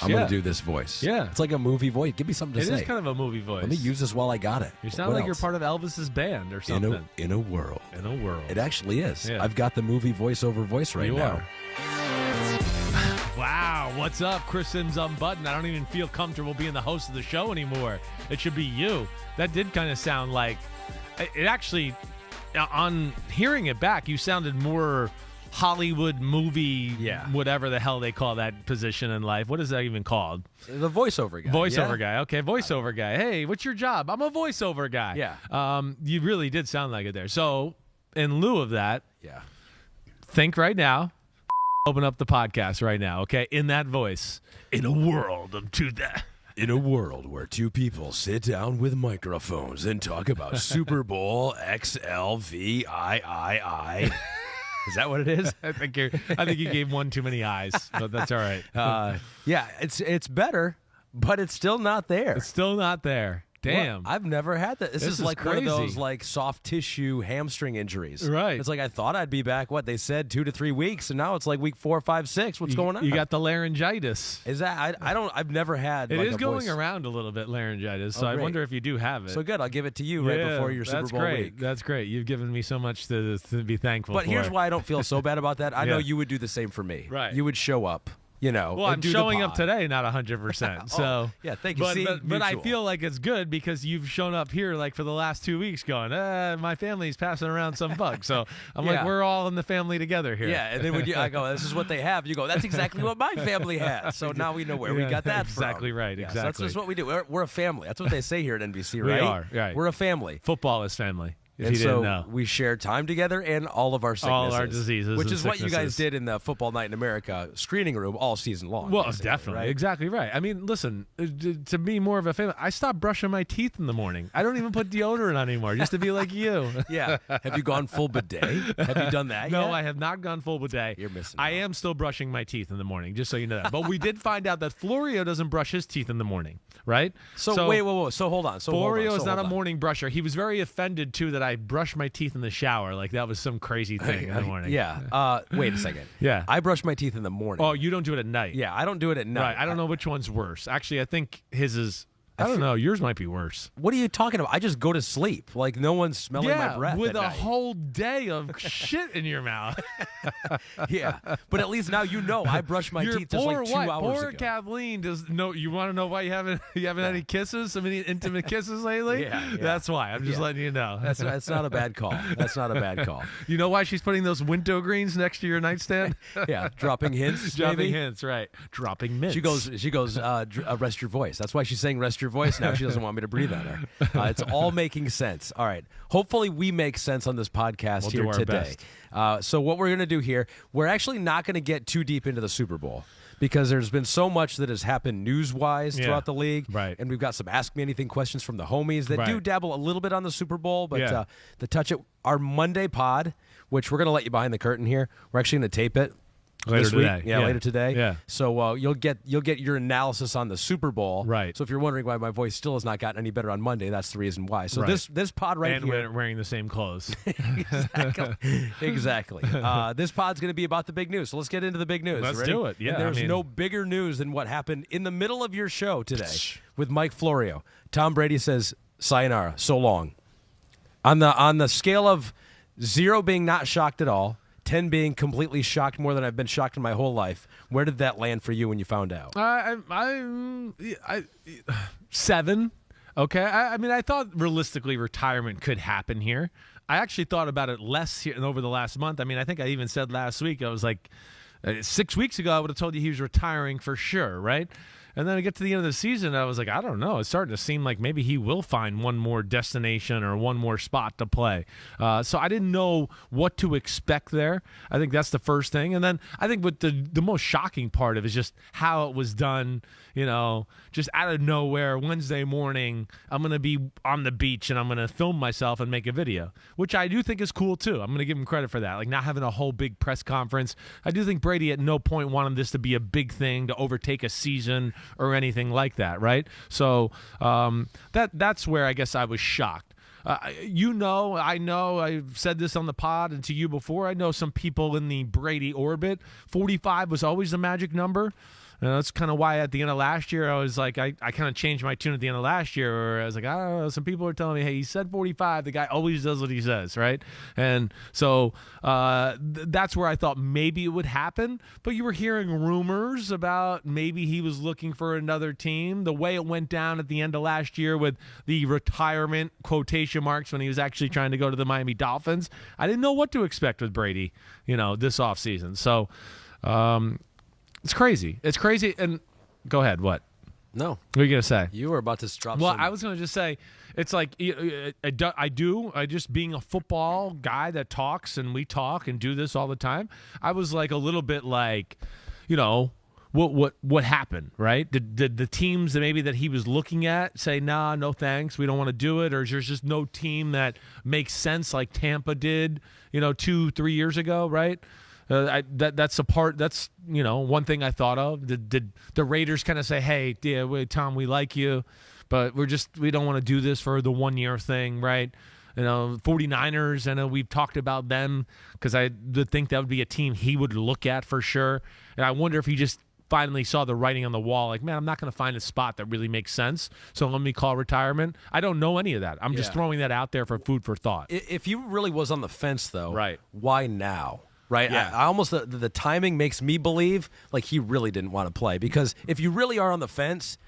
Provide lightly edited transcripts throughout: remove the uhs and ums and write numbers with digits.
I'm going to do this voice. Yeah. It's like a movie voice. Give me something to say. It is kind of a movie voice. Let me use this while I got it. You sound like you're part of Elvis's band or something. In a world. In a world. It actually is. Yeah. I've got the movie voiceover voice right now. Wow, what's up? Chris Sims Unbuttoned. I don't even feel comfortable being the host of the show anymore. It should be you. That did kind of sound like... It actually, on hearing it back, you sounded more Hollywood movie, whatever the hell they call that position in life. What is that even called? The voiceover guy. Voiceover guy. Okay, voiceover guy. Hey, what's your job? I'm a voiceover guy. Yeah. You really did sound like it there. So, in lieu of that, think right now. Open up the podcast right now, okay? In that voice. In a world of In a world where two people sit down with microphones and talk about Super Bowl XLVIII. Is that what it is? I think you gave one too many eyes, but that's all right. Yeah, it's better, but it's still not there. It's still not there. Damn. Well, I've never had that. This is like crazy. one of those like soft tissue hamstring injuries. Right. It's like I thought I'd be back. What they said 2 to 3 weeks, and now it's like week 4, 5, 6. What's going on? You got the laryngitis. Is that I've never had. It like is a going voice. around a little bit, laryngitis. So I wonder if you do have it. So good. I'll give it to you right before your Super Bowl week. That's great. You've given me so much to be thankful for. But here's why I don't feel so bad about that. I know you would do the same for me. Right. You would show up. You know, well, I'm showing up today, not 100%. So yeah, thank you. But I feel like it's good because you've shown up here like for the last 2 weeks, going, my family's passing around some bug. So I'm like, we're all in the family together here. Yeah, and then when I go, this is what they have. You go, that's exactly what my family has. So now we know where we got that exactly from. Right. Yeah, exactly. So that's just what we do. We're a family. That's what they say here at NBC, right? We are. Right. We're a family. Football is family. If and you so didn't know. We share time together and all of our sicknesses. All our diseases. Which and is what you guys sicknesses. did in the Football Night in America screening room all season long. Well, definitely. Right? Exactly right. I mean, listen, to be more of a family, I stopped brushing my teeth in the morning. I don't even put deodorant on anymore just to be like you. Yeah. Have you gone full bidet? Have you done that No, yet? I have not gone full bidet. You're missing I out. am still brushing my teeth in the morning, just so you know that. But we did find out that Florio doesn't brush his teeth in the morning, right? So wait, whoa. So hold on. Florio is not a morning brusher. He was very offended, too, that I brushed my teeth in the shower. Like, that was some crazy thing in the morning. Yeah. Wait a second. Yeah. I brush my teeth in the morning. Oh, you don't do it at night? Yeah, I don't do it at night. Right. I don't know which one's worse. Actually, I think his is... I don't know. Yours might be worse. What are you talking about? I just go to sleep. Like, no one's smelling my breath with at a night. whole day of shit in your mouth. Yeah. But at least now you know I brush my teeth just like 2 hours Poor ago. Kathleen does know. You want to know why you haven't any kisses? Some any intimate kisses lately? Yeah. That's why. I'm just letting you know. That's not a bad call. That's not a bad call. You know why she's putting those window greens next to your nightstand? Yeah, dropping hints. Dropping maybe? hints, right? Dropping mints. She goes. Rest your voice. That's why she's saying rest your voice now. She doesn't want me to breathe on her. It's all making sense. All right. Hopefully we make sense on this podcast here today. So what we're going to do here, we're actually not going to get too deep into the Super Bowl because there's been so much that has happened news-wise throughout the league. Right. And we've got some Ask Me Anything questions from the homies that do dabble a little bit on the Super Bowl, but the touch it. Our Monday pod, which we're going to let you behind the curtain here, we're actually going to tape it. Later this week. today. Yeah, later today. Yeah. So you'll get your analysis on the Super Bowl. Right. So if you're wondering why my voice still has not gotten any better on Monday, that's the reason why. So this pod here. And we're wearing the same clothes. Exactly. This pod's going to be about the big news. So let's get into the big news. Let's Ready? do it. Yeah. And there's no bigger news than what happened in the middle of your show today with Mike Florio. Tom Brady says, sayonara, so long. On the scale of 0 being not shocked at all, 10 being completely shocked more than I've been shocked in my whole life. Where did that land for you when you found out? 7. Okay. I mean, I thought realistically retirement could happen here. I actually thought about it less here over the last month. I mean, I think I even said last week, I was like, 6 weeks ago, I would have told you he was retiring for sure, right? And then I get to the end of the season, I was like, I don't know. It's starting to seem like maybe he will find one more destination or one more spot to play. So I didn't know what to expect there. I think that's the first thing. And then I think what the most shocking part of it is just how it was done, just out of nowhere. Wednesday morning, I'm going to be on the beach and I'm going to film myself and make a video, which I do think is cool too. I'm going to give him credit for that. Like not having a whole big press conference. I do think Brady at no point wanted this to be a big thing to overtake a season or anything like that, right? So that's where I guess I was shocked. I know, I've said this on the pod and to you before, I know some people in the Brady orbit, 45 was always the magic number. That's kind of why at the end of last year, I was like, I kind of changed my tune at the end of last year where I was like, I don't know, some people are telling me, hey, he said 45. The guy always does what he says, right? And so that's where I thought maybe it would happen. But you were hearing rumors about maybe he was looking for another team. The way it went down at the end of last year with the retirement quotation marks when he was actually trying to go to the Miami Dolphins, I didn't know what to expect with Brady, this offseason. So it's crazy. It's crazy. And go ahead. What? No. What are you going to say? You were about to drop Well, some. I was going to just say, it's like I just being a football guy that talks, and we talk and do this all the time, I was like a little bit like, what happened, right? Did the teams that maybe that he was looking at say, nah, no thanks, we don't want to do it? Or is there just no team that makes sense like Tampa did, 2-3 years ago, right? That's a part. That's one thing I thought of. Did the Raiders kind of say, "Hey, Tom, we like you, but we don't want to do this for the 1 year thing," right? 49ers. I know we've talked about them because I would think that would be a team he would look at for sure. And I wonder if he just finally saw the writing on the wall, like, man, I'm not going to find a spot that really makes sense, so let me call retirement. I don't know any of that. I'm just throwing that out there for food for thought. If you really was on the fence, though, right? Why now? Right? Yeah. I almost the timing makes me believe like he really didn't want to play, because if you really are on the fence,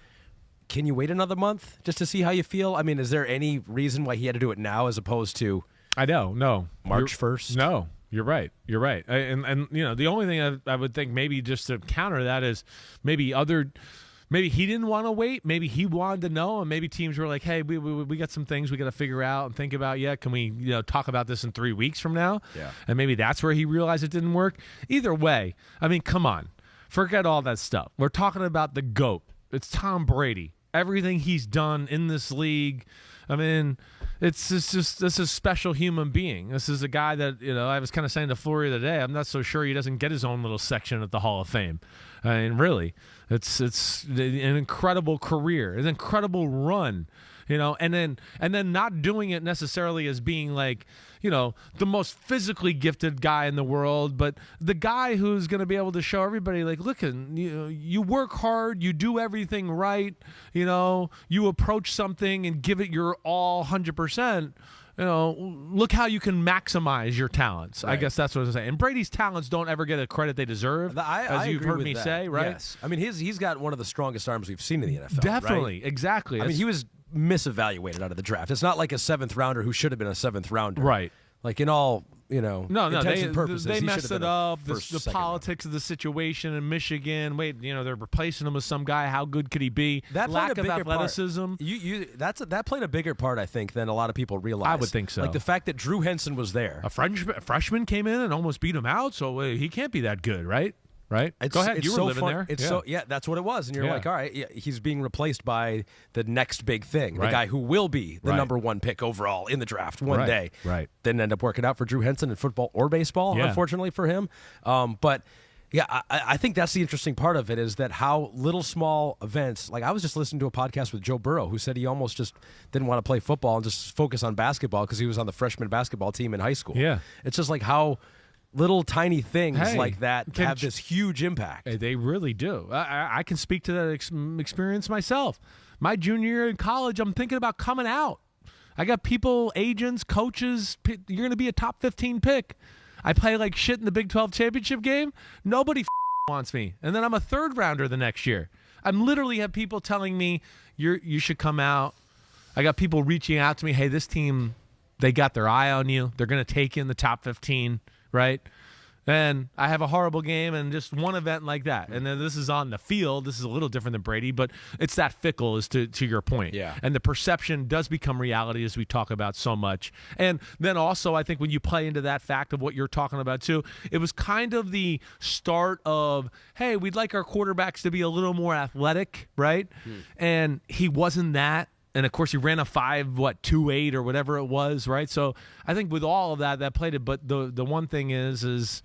can you wait another month just to see how you feel? I mean, is there any reason why he had to do it now as opposed to March 1st? No, you're right. You're right. And the only thing I would think maybe just to counter that is maybe he didn't want to wait. Maybe he wanted to know, and maybe teams were like, "Hey, we got some things we got to figure out and think about. Yeah, can we talk about this in 3 weeks from now?" Yeah, and maybe that's where he realized it didn't work. Either way, I mean, come on, forget all that stuff. We're talking about the GOAT. It's Tom Brady. Everything he's done in this league. I mean, this is a special human being. This is a guy that I was kind of saying to Flory the other day, I'm not so sure he doesn't get his own little section at the Hall of Fame. I mean, really, it's an incredible career, an incredible run, and then not doing it necessarily as being like, the most physically gifted guy in the world, but the guy who's going to be able to show everybody, like, look, you work hard, you do everything right, you approach something and give it your all 100%. Look how you can maximize your talents. Right. I guess that's what I'm saying. And Brady's talents don't ever get the credit they deserve, as you've heard me say, right? Yes. I mean, he's got one of the strongest arms we've seen in the NFL. Definitely, right? Exactly. I mean, he was misevaluated out of the draft. It's not like a 7th rounder who should have been a 7th rounder. Right. Like in all, intents and purposes. They he messed it up. The politics of the situation in Michigan. Wait, they're replacing him with some guy. How good could he be? That lack of athleticism. That played a bigger part, I think, than a lot of people realize. I would think so. Like the fact that Drew Henson was there. A freshman came in and almost beat him out, so he can't be that good, right? Right? Go ahead. You were living there. That's what it was. And you're like, all right, he's being replaced by the next big thing, the right. guy who will be the number 1 pick overall in the draft one day. Right. Didn't end up working out for Drew Henson in football or baseball, unfortunately for him. But yeah, I think that's the interesting part of it, is that how little small events, like I was just listening to a podcast with Joe Burrow, who said he almost just didn't want to play football and just focus on basketball because he was on the freshman basketball team in high school. Yeah. It's just like how little tiny things like that have this huge impact. They really do. I can speak to that experience myself. My junior year in college, I'm thinking about coming out. I got people, agents, coaches, you're going to be a top 15 pick. I play like shit in the Big 12 championship game. Nobody wants me. And then I'm a 3rd rounder the next year. I literally have people telling me, you should come out. I got people reaching out to me, hey, this team, they got their eye on you. They're going to take you in the top 15. Right? And I have a horrible game and just one event like that. And then this is on the field. This is a little different than Brady, but it's that fickle, as to your point. Yeah. And the perception does become reality, as we talk about so much. And then also, I think when you play into that fact of what you're talking about too, it was kind of the start of, hey, we'd like our quarterbacks to be a little more athletic, right? And he wasn't that. And, of course, he ran a 5.28 or whatever it was, right? So I think with all of that played it. But the one thing is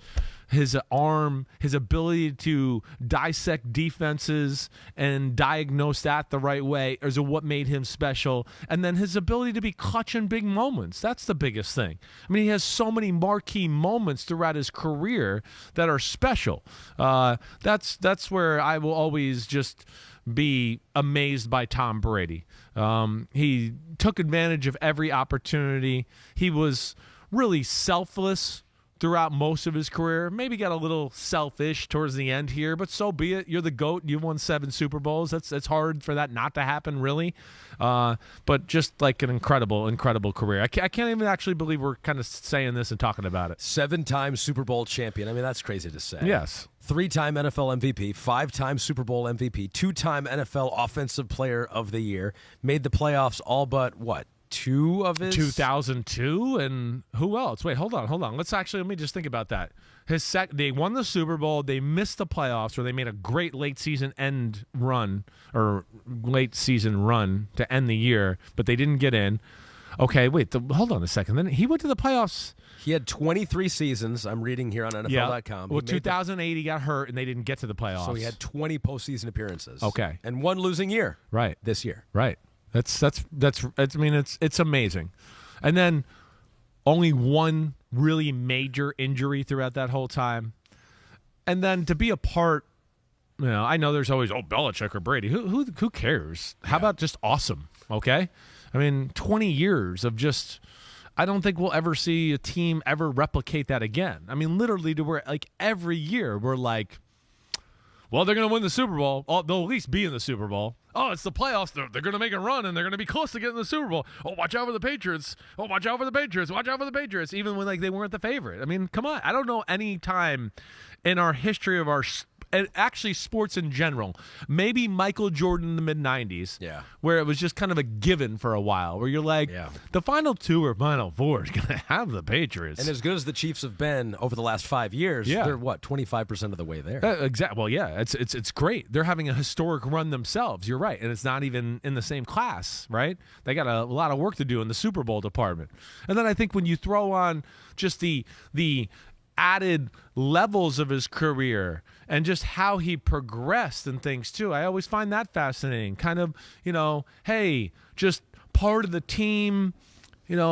his arm, his ability to dissect defenses and diagnose that the right way is what made him special. And then his ability to be clutch in big moments. That's the biggest thing. I mean, he has so many marquee moments throughout his career that are special. That's where I will always just be amazed by Tom Brady. He took advantage of every opportunity. He was really selfless throughout most of his career. Maybe got a little selfish towards the end here, but so be it. You're the GOAT. You won 7 Super Bowls. It's hard for that not to happen, really. But just like an incredible, incredible career. I can't even actually believe we're kind of saying this and talking about it. 7-time Super Bowl champion. I mean, that's crazy to say. Yes. 3-time NFL MVP, 5-time Super Bowl MVP, 2-time NFL Offensive Player of the Year, made the playoffs all but, what, 2 of his? 2002, and who else? Wait, hold on. Let me just think about that. They won the Super Bowl. They missed the playoffs, where they made a great late season run to end the year, but they didn't get in. Okay, wait, hold on a second. Then he went to the playoffs. He had 23 seasons. I'm reading here on NFL.com. Well, 2008 he got hurt, and they didn't get to the playoffs. So he had 20 postseason appearances. Okay, and 1 losing year. Right, this year. Right. That's I mean, it's amazing. And then only 1 really major injury throughout that whole time. And then to be a part, I know there's always, Belichick or Brady. Who cares? How about just awesome, okay? I mean, 20 years of just, I don't think we'll ever see a team ever replicate that again. I mean, literally to where, like, every year we're like, well, they're going to win the Super Bowl. Oh, they'll at least be in the Super Bowl. Oh, it's the playoffs. They're going to make a run, and they're going to be close to getting the Super Bowl. Oh, watch out for the Patriots. Oh, watch out for the Patriots. Watch out for the Patriots, even when they weren't the favorite. I mean, come on. I don't know any time in our history of and actually sports in general, maybe Michael Jordan in the mid-90s, where it was just kind of a given for a while, where you're like, the Final 2 or Final 4 is going to have the Patriots. And as good as the Chiefs have been over the last 5 years, they're, 25% of the way there? Exactly. Well, yeah, it's great. They're having a historic run themselves. You're right. And it's not even in the same class, right? They got a lot of work to do in the Super Bowl department. And then I think when you throw on just the added levels of his career and just how he progressed and things too, I always find that fascinating. Kind of, hey, just part of the team,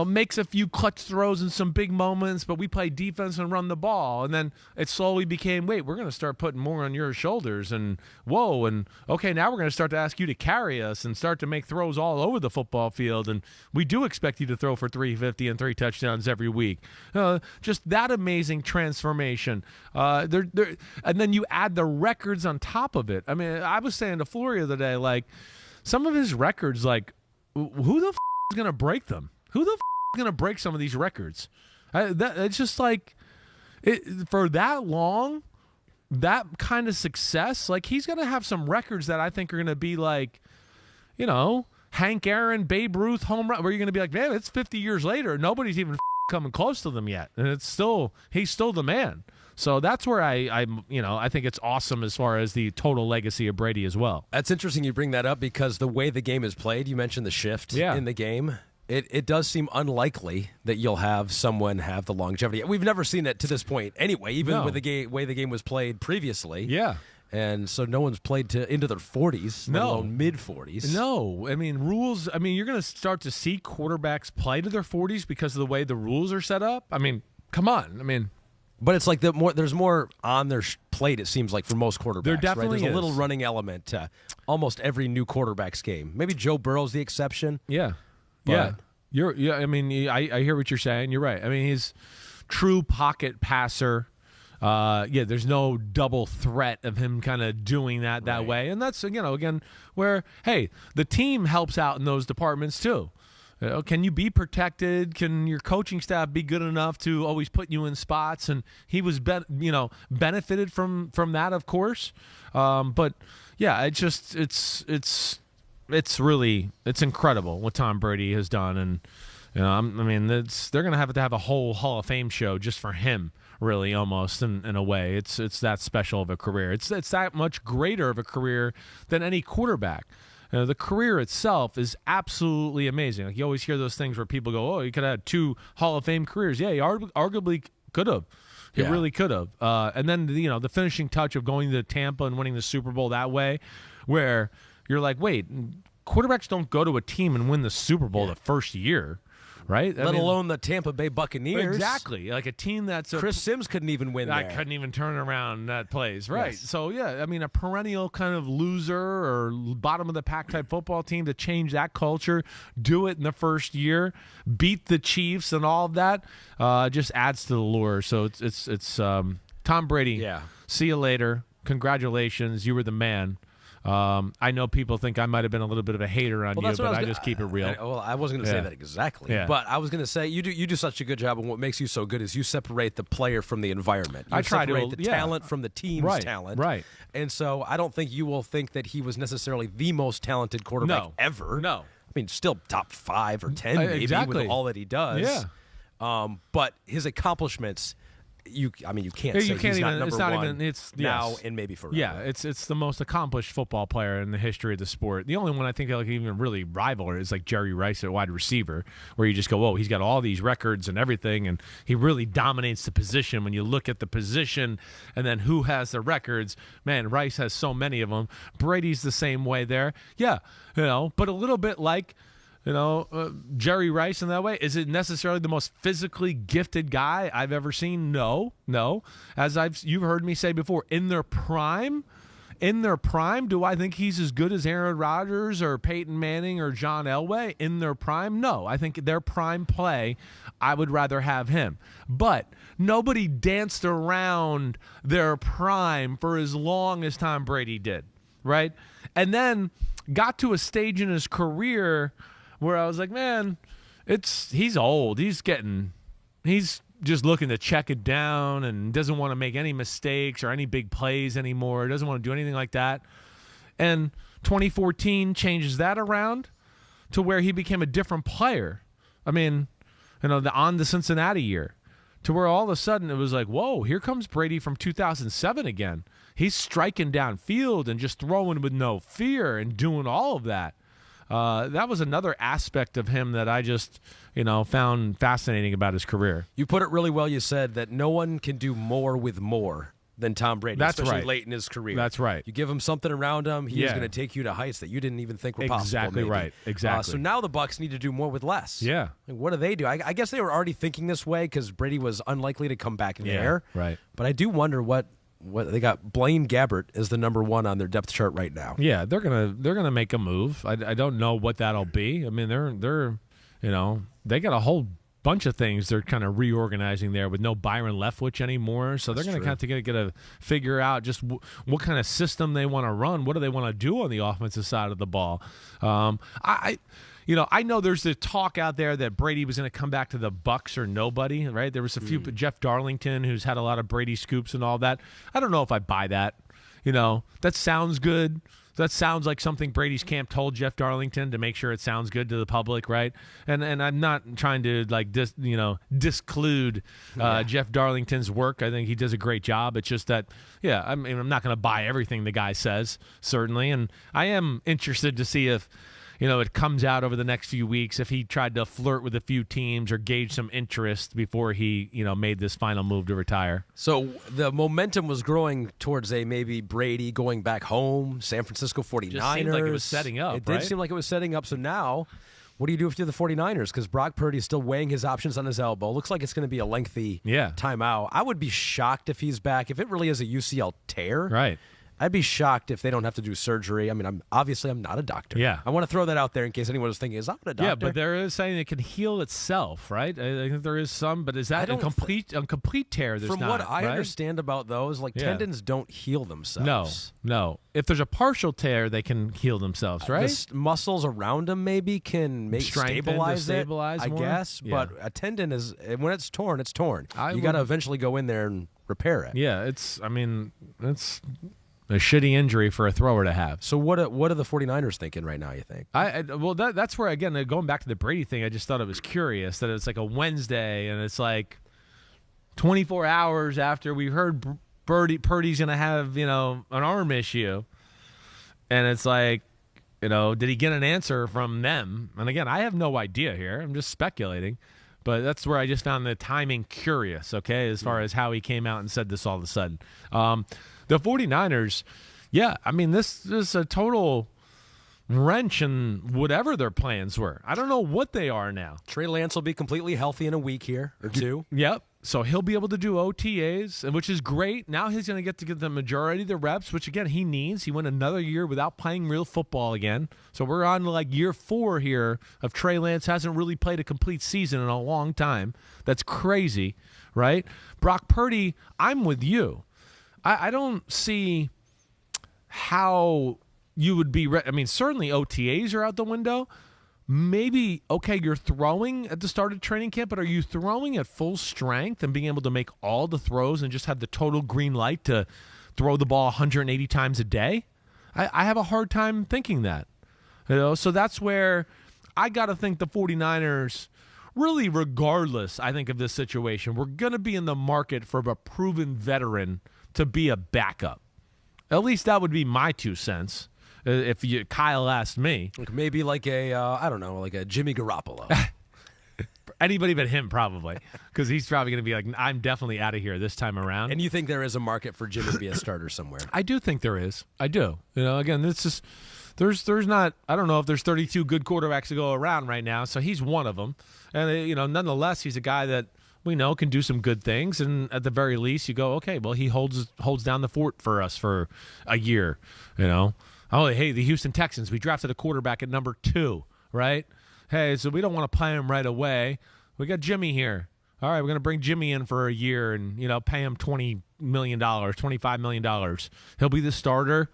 makes a few clutch throws in some big moments, but we play defense and run the ball. And then it slowly became, wait, we're going to start putting more on your shoulders, and whoa, and okay, now we're going to start to ask you to carry us and start to make throws all over the football field. And we do expect you to throw for 350 and 3 touchdowns every week. Just that amazing transformation. And then you add the records on top of it. I mean, I was saying to Flory the other day, like, some of his records, like, who the is going to break them? Who the is going to break some of these records? It's just like, for that long, that kind of success, like, he's going to have some records that I think are going to be like, Hank Aaron, Babe Ruth home run, where you're going to be like, man, it's 50 years later. Nobody's even coming close to them yet. And he's still the man. So that's where I think it's awesome as far as the total legacy of Brady as well. That's interesting you bring that up, because the way the game is played, you mentioned the shift in the game. It does seem unlikely that you'll have someone have the longevity. We've never seen it to this point anyway, even with the way the game was played previously. Yeah. And so no one's played into their 40s, let alone mid-40s. No. I mean, you're going to start to see quarterbacks play to their 40s because of the way the rules are set up. I mean, come on. I mean, but it's like there's more on their plate, it seems like, for most quarterbacks. There definitely There's a little running element to almost every new quarterback's game. Maybe Joe Burrow's the exception. Yeah. But I mean, I hear what you're saying. You're right. I mean, he's true pocket passer. There's no double threat of him kind of doing that way. And that's, again, where, hey, the team helps out in those departments too. Can you be protected? Can your coaching staff be good enough to always put you in spots? And he was, benefited from that, of course. But yeah, it's incredible what Tom Brady has done. And, they're going to have a whole Hall of Fame show just for him, really, almost in a way. It's that special of a career. It's that much greater of a career than any quarterback. The career itself is absolutely amazing. Like, you always hear those things where people go, "Oh, he could have had 2 Hall of Fame careers." Yeah, he arguably could have. He Yeah. really could have. And then, the finishing touch of going to Tampa and winning the Super Bowl that way, where you're like, wait, quarterbacks don't go to a team and win the Super Bowl the first year, right? Let alone the Tampa Bay Buccaneers. Exactly. Like a team that's Chris Sims couldn't even win I there. couldn't even turn around that plays. Right. Yes. So, yeah, I mean, a perennial kind of loser or bottom-of-the-pack type football team to change that culture, do it in the first year, beat the Chiefs and all of that, just adds to the lure. So it's Tom Brady. Yeah. See you later. Congratulations. You were the man. I know people think I might have been a little bit of a hater on you, but I just keep it real. I wasn't going to say that exactly, but I was going to say you do such a good job, and what makes you so good is you separate the player from the environment. You separate the talent from the team's talent. Right. And so I don't think you will think that he was necessarily the most talented quarterback ever. No. I mean, still top 5 or 10 maybe exactly. with all that he does. Yeah. But his accomplishments, you can't say you can't he's even, not number it's not one even, it's now yes. and maybe forever. Yeah, it's the most accomplished football player in the history of the sport. The only one I think that can even really rival is like Jerry Rice at wide receiver, where you just go, oh, he's got all these records and everything, and he really dominates the position. When you look at the position and then who has the records, man, Rice has so many of them. Brady's the same way there. Yeah, but a little bit like Jerry Rice in that way. Is it necessarily the most physically gifted guy I've ever seen? No. As you've heard me say before, in their prime, do I think he's as good as Aaron Rodgers or Peyton Manning or John Elway? In their prime? No. I think their prime play, I would rather have him. But nobody danced around their prime for as long as Tom Brady did, right? And then got to a stage in his career where I was like, man, he's old. He's just looking to check it down and doesn't want to make any mistakes or any big plays anymore. Doesn't want to do anything like that. And 2014 changes that around to where he became a different player. I mean, on the Cincinnati year, to where all of a sudden it was like, whoa, here comes Brady from 2007 again. He's striking downfield and just throwing with no fear and doing all of that. That was another aspect of him that I just, found fascinating about his career. You put it really well. You said that no one can do more with more than Tom Brady, That's especially right. late in his career. That's right. You give him something around him, he's going to take you to heights that you didn't even think were possible. Exactly maybe. right. Exactly. So now the Bucs need to do more with less. Yeah. What do they do? I guess they were already thinking this way because Brady was unlikely to come back there. Right. But I do wonder what they got. Blaine Gabbert is the number 1 on their depth chart right now. Yeah, they're gonna make a move. I don't know what that'll be. I mean, they're they got a whole bunch of things they're kind of reorganizing there with no Byron Leftwich anymore. So they're going to kind of get to figure out just what kind of system they want to run. What do they want to do on the offensive side of the ball? I know there's the talk out there that Brady was going to come back to the Bucs or nobody, right? There was a few, Jeff Darlington, who's had a lot of Brady scoops and all that. I don't know if I buy that. That sounds good. That sounds like something Brady's camp told Jeff Darlington to make sure it sounds good to the public, right? And I'm not trying to disclude Jeff Darlington's work. I think he does a great job. It's just that, I'm not going to buy everything the guy says, certainly. And I am interested to see if it comes out over the next few weeks if he tried to flirt with a few teams or gauge some interest before he, made this final move to retire. So the momentum was growing towards a maybe Brady going back home, San Francisco 49ers. Just seemed like it was setting up, It did seem like it was setting up. So now, what do you do if you're the 49ers? Because Brock Purdy is still weighing his options on his elbow. Looks like it's going to be a lengthy timeout. I would be shocked if he's back. If it really is a UCL tear. Right. I'd be shocked if they don't have to do surgery. I mean, I'm not a doctor. Yeah. I want to throw that out there in case anyone was thinking, is I'm a doctor? Yeah, but there is saying it can heal itself, right? I think there is some, but is that a complete tear? There's From not, what I right? understand about those, tendons don't heal themselves. No. If there's a partial tear, they can heal themselves, right? The muscles around them maybe can stabilize it, more? I guess. Yeah. But a tendon is, when it's torn, it's torn. You got to eventually go in there and repair it. Yeah, it's a shitty injury for a thrower to have. So what are the 49ers thinking right now, you think? That's where, again, going back to the Brady thing, I just thought it was curious that it's like a Wednesday and it's like 24 hours after we heard Purdy's going to have, an arm issue. And it's like, did he get an answer from them? And again, I have no idea here. I'm just speculating. But that's where I just found the timing curious, okay, as far as how he came out and said this all of a sudden. The 49ers, yeah, I mean, this is a total wrench in whatever their plans were. I don't know what they are now. Trey Lance will be completely healthy in a week here or two. Yep. So he'll be able to do OTAs, which is great. Now he's going to get the majority of the reps, which, again, he needs. He went another year without playing real football again. So we're on to like year 4 here of Trey Lance. Hasn't really played a complete season in a long time. That's crazy, right? Brock Purdy, I'm with you. I don't see how you would be I mean, certainly OTAs are out the window. Maybe, okay, you're throwing at the start of training camp, but are you throwing at full strength and being able to make all the throws and just have the total green light to throw the ball 180 times a day? I have a hard time thinking that. So that's where I got to think the 49ers, really regardless, I think, of this situation, we're going to be in the market for a proven veteran to be a backup. At least that would be my 2 cents. If Kyle asked me, maybe like I don't know, like a Jimmy Garoppolo. Anybody but him, probably, because he's probably going to be like, I'm definitely out of here this time around. And you think there is a market for Jimmy to be a starter somewhere? I do think there is. I do. Again, it's just there's not. I don't know if there's 32 good quarterbacks to go around right now, so he's one of them. And nonetheless, he's a guy that we know can do some good things, and at the very least, you go, okay, well, he holds down the fort for us for a year, Oh, hey, the Houston Texans, we drafted a quarterback at number 2, right? Hey, so we don't want to play him right away. We got Jimmy here. All right, we're going to bring Jimmy in for a year and, pay him $20 million, $25 million. He'll be the starter,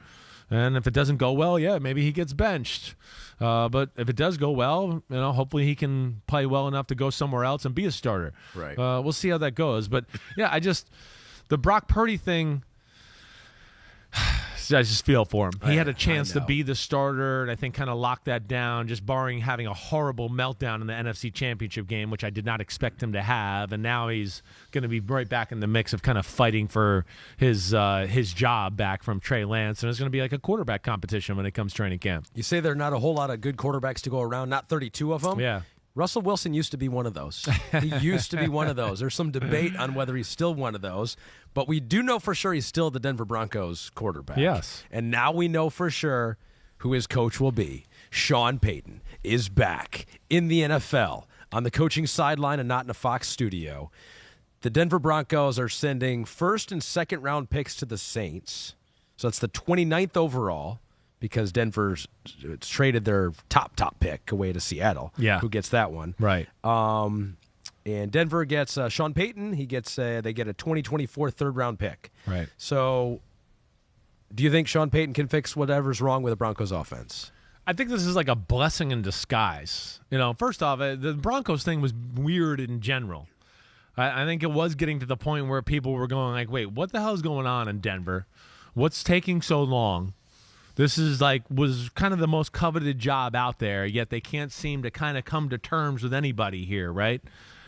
and if it doesn't go well, yeah, maybe he gets benched. But if it does go well, hopefully he can play well enough to go somewhere else and be a starter. Right. We'll see how that goes. But, yeah, the Brock Purdy thing, I just feel for him. He had a chance to be the starter, and I think kind of locked that down, just barring having a horrible meltdown in the NFC Championship game, which I did not expect him to have. And now he's going to be right back in the mix of kind of fighting for his job back from Trey Lance, and it's going to be like a quarterback competition when it comes training camp. You say there are not a whole lot of good quarterbacks to go around, not 32 of them? Yeah. Russell Wilson used to be one of those. He used to be one of those. There's some debate on whether he's still one of those, but we do know for sure he's still the Denver Broncos quarterback. Yes. And now we know for sure who his coach will be. Sean Payton is back in the NFL on the coaching sideline and not in a Fox studio. The Denver Broncos are sending first and second round picks to the Saints. So that's the 29th overall, because Denver's traded their top pick away to Seattle. Yeah. Who gets that one? Right. And Denver gets Sean Payton. They get a 2024 third-round pick. Right. So do you think Sean Payton can fix whatever's wrong with the Broncos offense? I think this is like a blessing in disguise. First off, the Broncos thing was weird in general. I think it was getting to the point where people were going like, wait, what the hell is going on in Denver? What's taking so long? This was kind of the most coveted job out there, yet they can't seem to kind of come to terms with anybody here, right?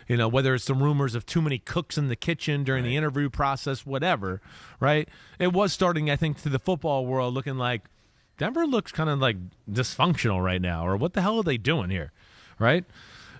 Whether it's some rumors of too many cooks in the kitchen during the interview process, whatever, right? It was starting, I think, to the football world looking like Denver looks kind of like dysfunctional right now, or what the hell are they doing here, right?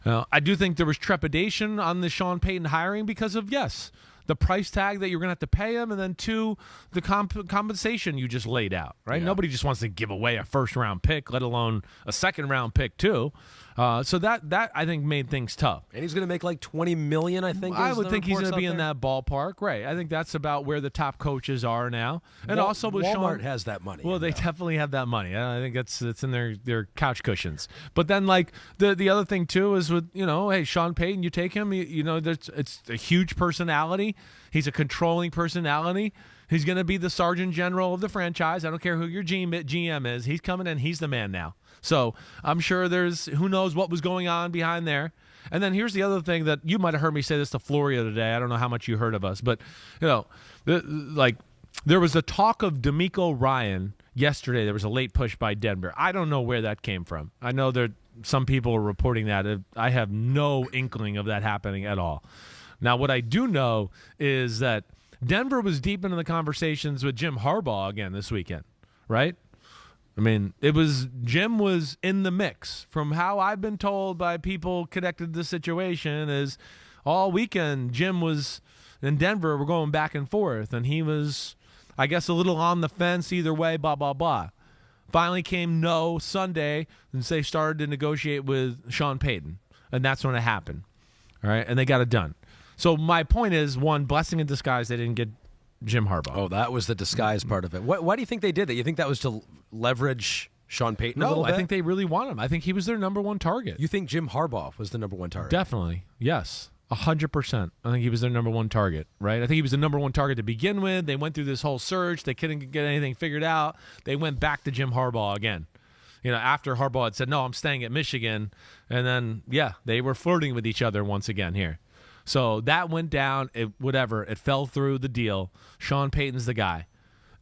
I do think there was trepidation on the Sean Payton hiring because of, yes, the price tag that you're going to have to pay him, and then 2, the compensation you just laid out, right? Yeah. Nobody just wants to give away a first-round pick, let alone a second-round pick, too. So that I think made things tough. And he's going to make like $20 million, I think. I would think he's going to be in that ballpark, right? I think that's about where the top coaches are now. And also with Walmart has that money. Well, they definitely have that money. I think it's in their couch cushions. But then like the other thing too is with hey, Sean Payton, you take him. It's a huge personality. He's a controlling personality. He's going to be the sergeant general of the franchise. I don't care who your GM is. He's coming in. He's the man now. So I'm sure who knows what was going on behind there. And then here's the other thing that you might have heard me say this to Floria today. I don't know how much you heard of us, but there was a talk of DeMeco Ryans yesterday. There was a late push by Denver. I don't know where that came from. I know that some people are reporting that. I have no inkling of that happening at all. Now, what I do know is that Denver was deep into the conversations with Jim Harbaugh again this weekend, right? I mean, Jim was in the mix. From how I've been told by people connected to the situation is all weekend Jim was in Denver. We're going back and forth, and he was, I guess, a little on the fence either way, blah, blah, blah. Finally came no Sunday, and they started to negotiate with Sean Payton, and that's when it happened. All right, and they got it done. So my point is, one, blessing in disguise, they didn't get Jim Harbaugh. Oh, that was the disguise part of it. Why do you think they did that? You think that was to leverage Sean Payton a little bit? I think they really want him. I think he was their number one target. You think Jim Harbaugh was the number one target? Definitely, yes. 100%. I think he was their number one target, right? I think he was the number one target to begin with. They went through this whole search. They couldn't get anything figured out. They went back to Jim Harbaugh again. After Harbaugh had said, no, I'm staying at Michigan. And then, they were flirting with each other once again here. So that went down. It fell through the deal. Sean Payton's the guy.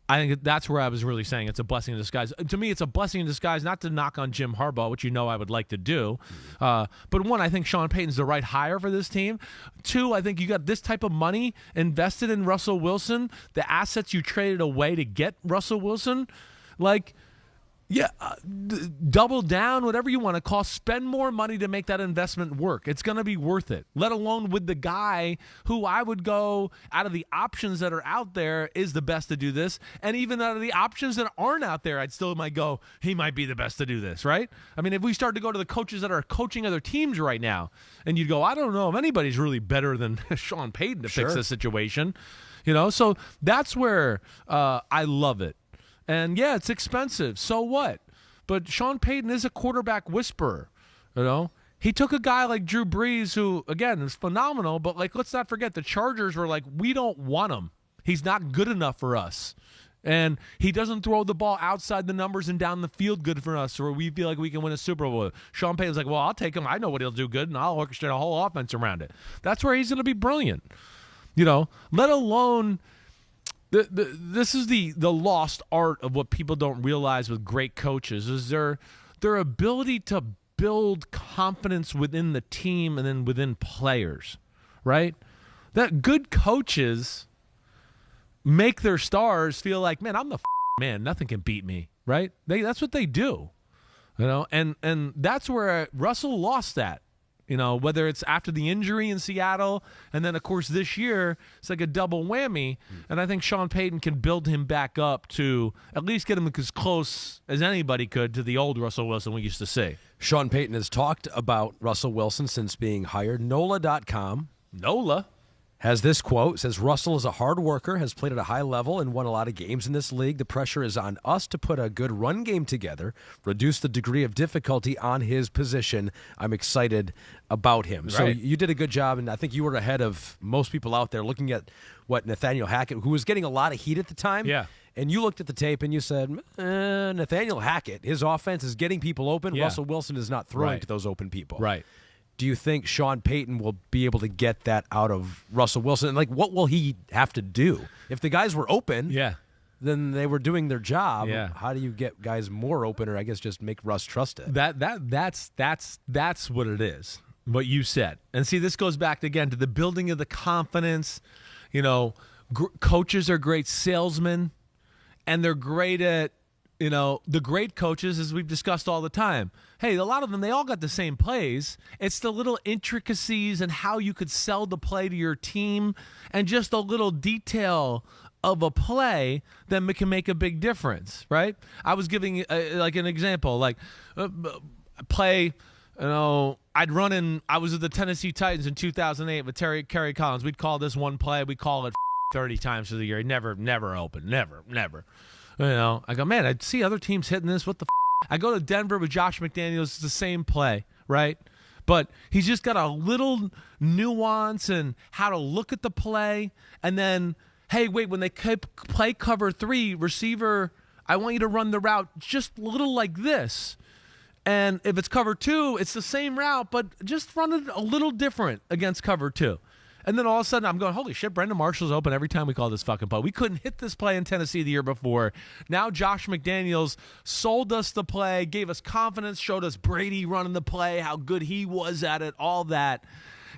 I think that's where I was really saying it's a blessing in disguise. To me, it's a blessing in disguise, not to knock on Jim Harbaugh, which I would like to do. But one, I think Sean Payton's the right hire for this team. Two, I think you got this type of money invested in Russell Wilson, the assets you traded away to get Russell Wilson, double down, whatever you want to call, spend more money to make that investment work. It's going to be worth it, let alone with the guy who I would go out of the options that are out there is the best to do this. And even out of the options that aren't out there, I'd still might go, he might be the best to do this, right? I mean, if we start to go to the coaches that are coaching other teams right now, and you'd go, I don't know if anybody's really better than Sean Payton to fix this situation. So that's where I love it. And, it's expensive. So what? But Sean Payton is a quarterback whisperer, He took a guy like Drew Brees, who, again, is phenomenal, but, let's not forget, the Chargers were like, we don't want him. He's not good enough for us. And he doesn't throw the ball outside the numbers and down the field good for us, or we feel like we can win a Super Bowl. Sean Payton's like, well, I'll take him. I know what he'll do good, and I'll orchestrate a whole offense around it. That's where he's going to be brilliant. Let alone... This is the lost art of what people don't realize with great coaches is their ability to build confidence within the team and then within players, right? That good coaches make their stars feel like, man, I'm the man. Nothing can beat me, right? That's what they do, and that's where Russell lost that. Whether it's after the injury in Seattle, and then, of course, this year, it's like a double whammy. And I think Sean Payton can build him back up to at least get him as close as anybody could to the old Russell Wilson we used to see. Sean Payton has talked about Russell Wilson since being hired. NOLA.com. NOLA? Has this quote, says, Russell is a hard worker, has played at a high level, and won a lot of games in this league. The pressure is on us to put a good run game together, reduce the degree of difficulty on his position. I'm excited about him. Right. So you did a good job, and I think you were ahead of most people out there looking at what Nathaniel Hackett, who was getting a lot of heat at the time. Yeah. And you looked at the tape and you said, Nathaniel Hackett, his offense is getting people open. Yeah. Russell Wilson is not throwing to those open people. Right. Do you think Sean Payton will be able to get that out of Russell Wilson? And, what will he have to do? If the guys were open, then they were doing their job. Yeah. How do you get guys more open, or I guess just make Russ trust it? That's what it is, what you said. And see, this goes back again to the building of the confidence. Coaches are great salesmen, and they're great at, the great coaches, as we've discussed all the time. Hey, a lot of them, they all got the same plays. It's the little intricacies and how you could sell the play to your team and just a little detail of a play that can make a big difference, right? I was giving an example, play, I'd run in, I was at the Tennessee Titans in 2008 with Kerry Collins. We'd call this one play, we'd call it 30 times through the year. Never open, never. I go, man, I see other teams hitting this. What the I go to Denver with Josh McDaniels. It's the same play, right? But he's just got a little nuance and how to look at the play. And then, hey, wait, when they play cover 3, receiver, I want you to run the route just a little like this. And if it's cover 2, it's the same route, but just run it a little different against cover 2. And then all of a sudden I'm going, holy shit, Brandon Marshall's open every time we call this fucking play. We couldn't hit this play in Tennessee the year before. Now Josh McDaniels sold us the play, gave us confidence, showed us Brady running the play, how good he was at it, all that.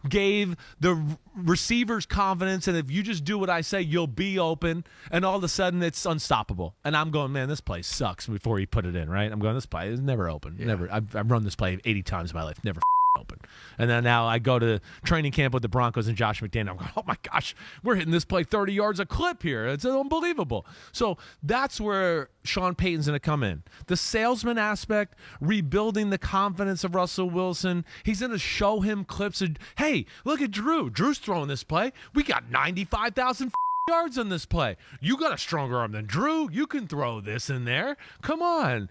gave the receivers confidence, and if you just do what I say, you'll be open, and all of a sudden it's unstoppable. And I'm going, man, this play sucks before he put it in, right? I'm going, this play is never open. Yeah. Never. I've run this play 80 times in my life. Never open. And then now I go to training camp with the Broncos and Josh McDaniels. I'm going, oh my gosh, we're hitting this play 30 yards a clip here. It's unbelievable. So that's where Sean Payton's going to come in. The salesman aspect, rebuilding the confidence of Russell Wilson. He's going to show him clips of, hey, look at Drew. Drew's throwing this play. We got 95,000 yards on this play. You got a stronger arm than Drew. You can throw this in there. Come on,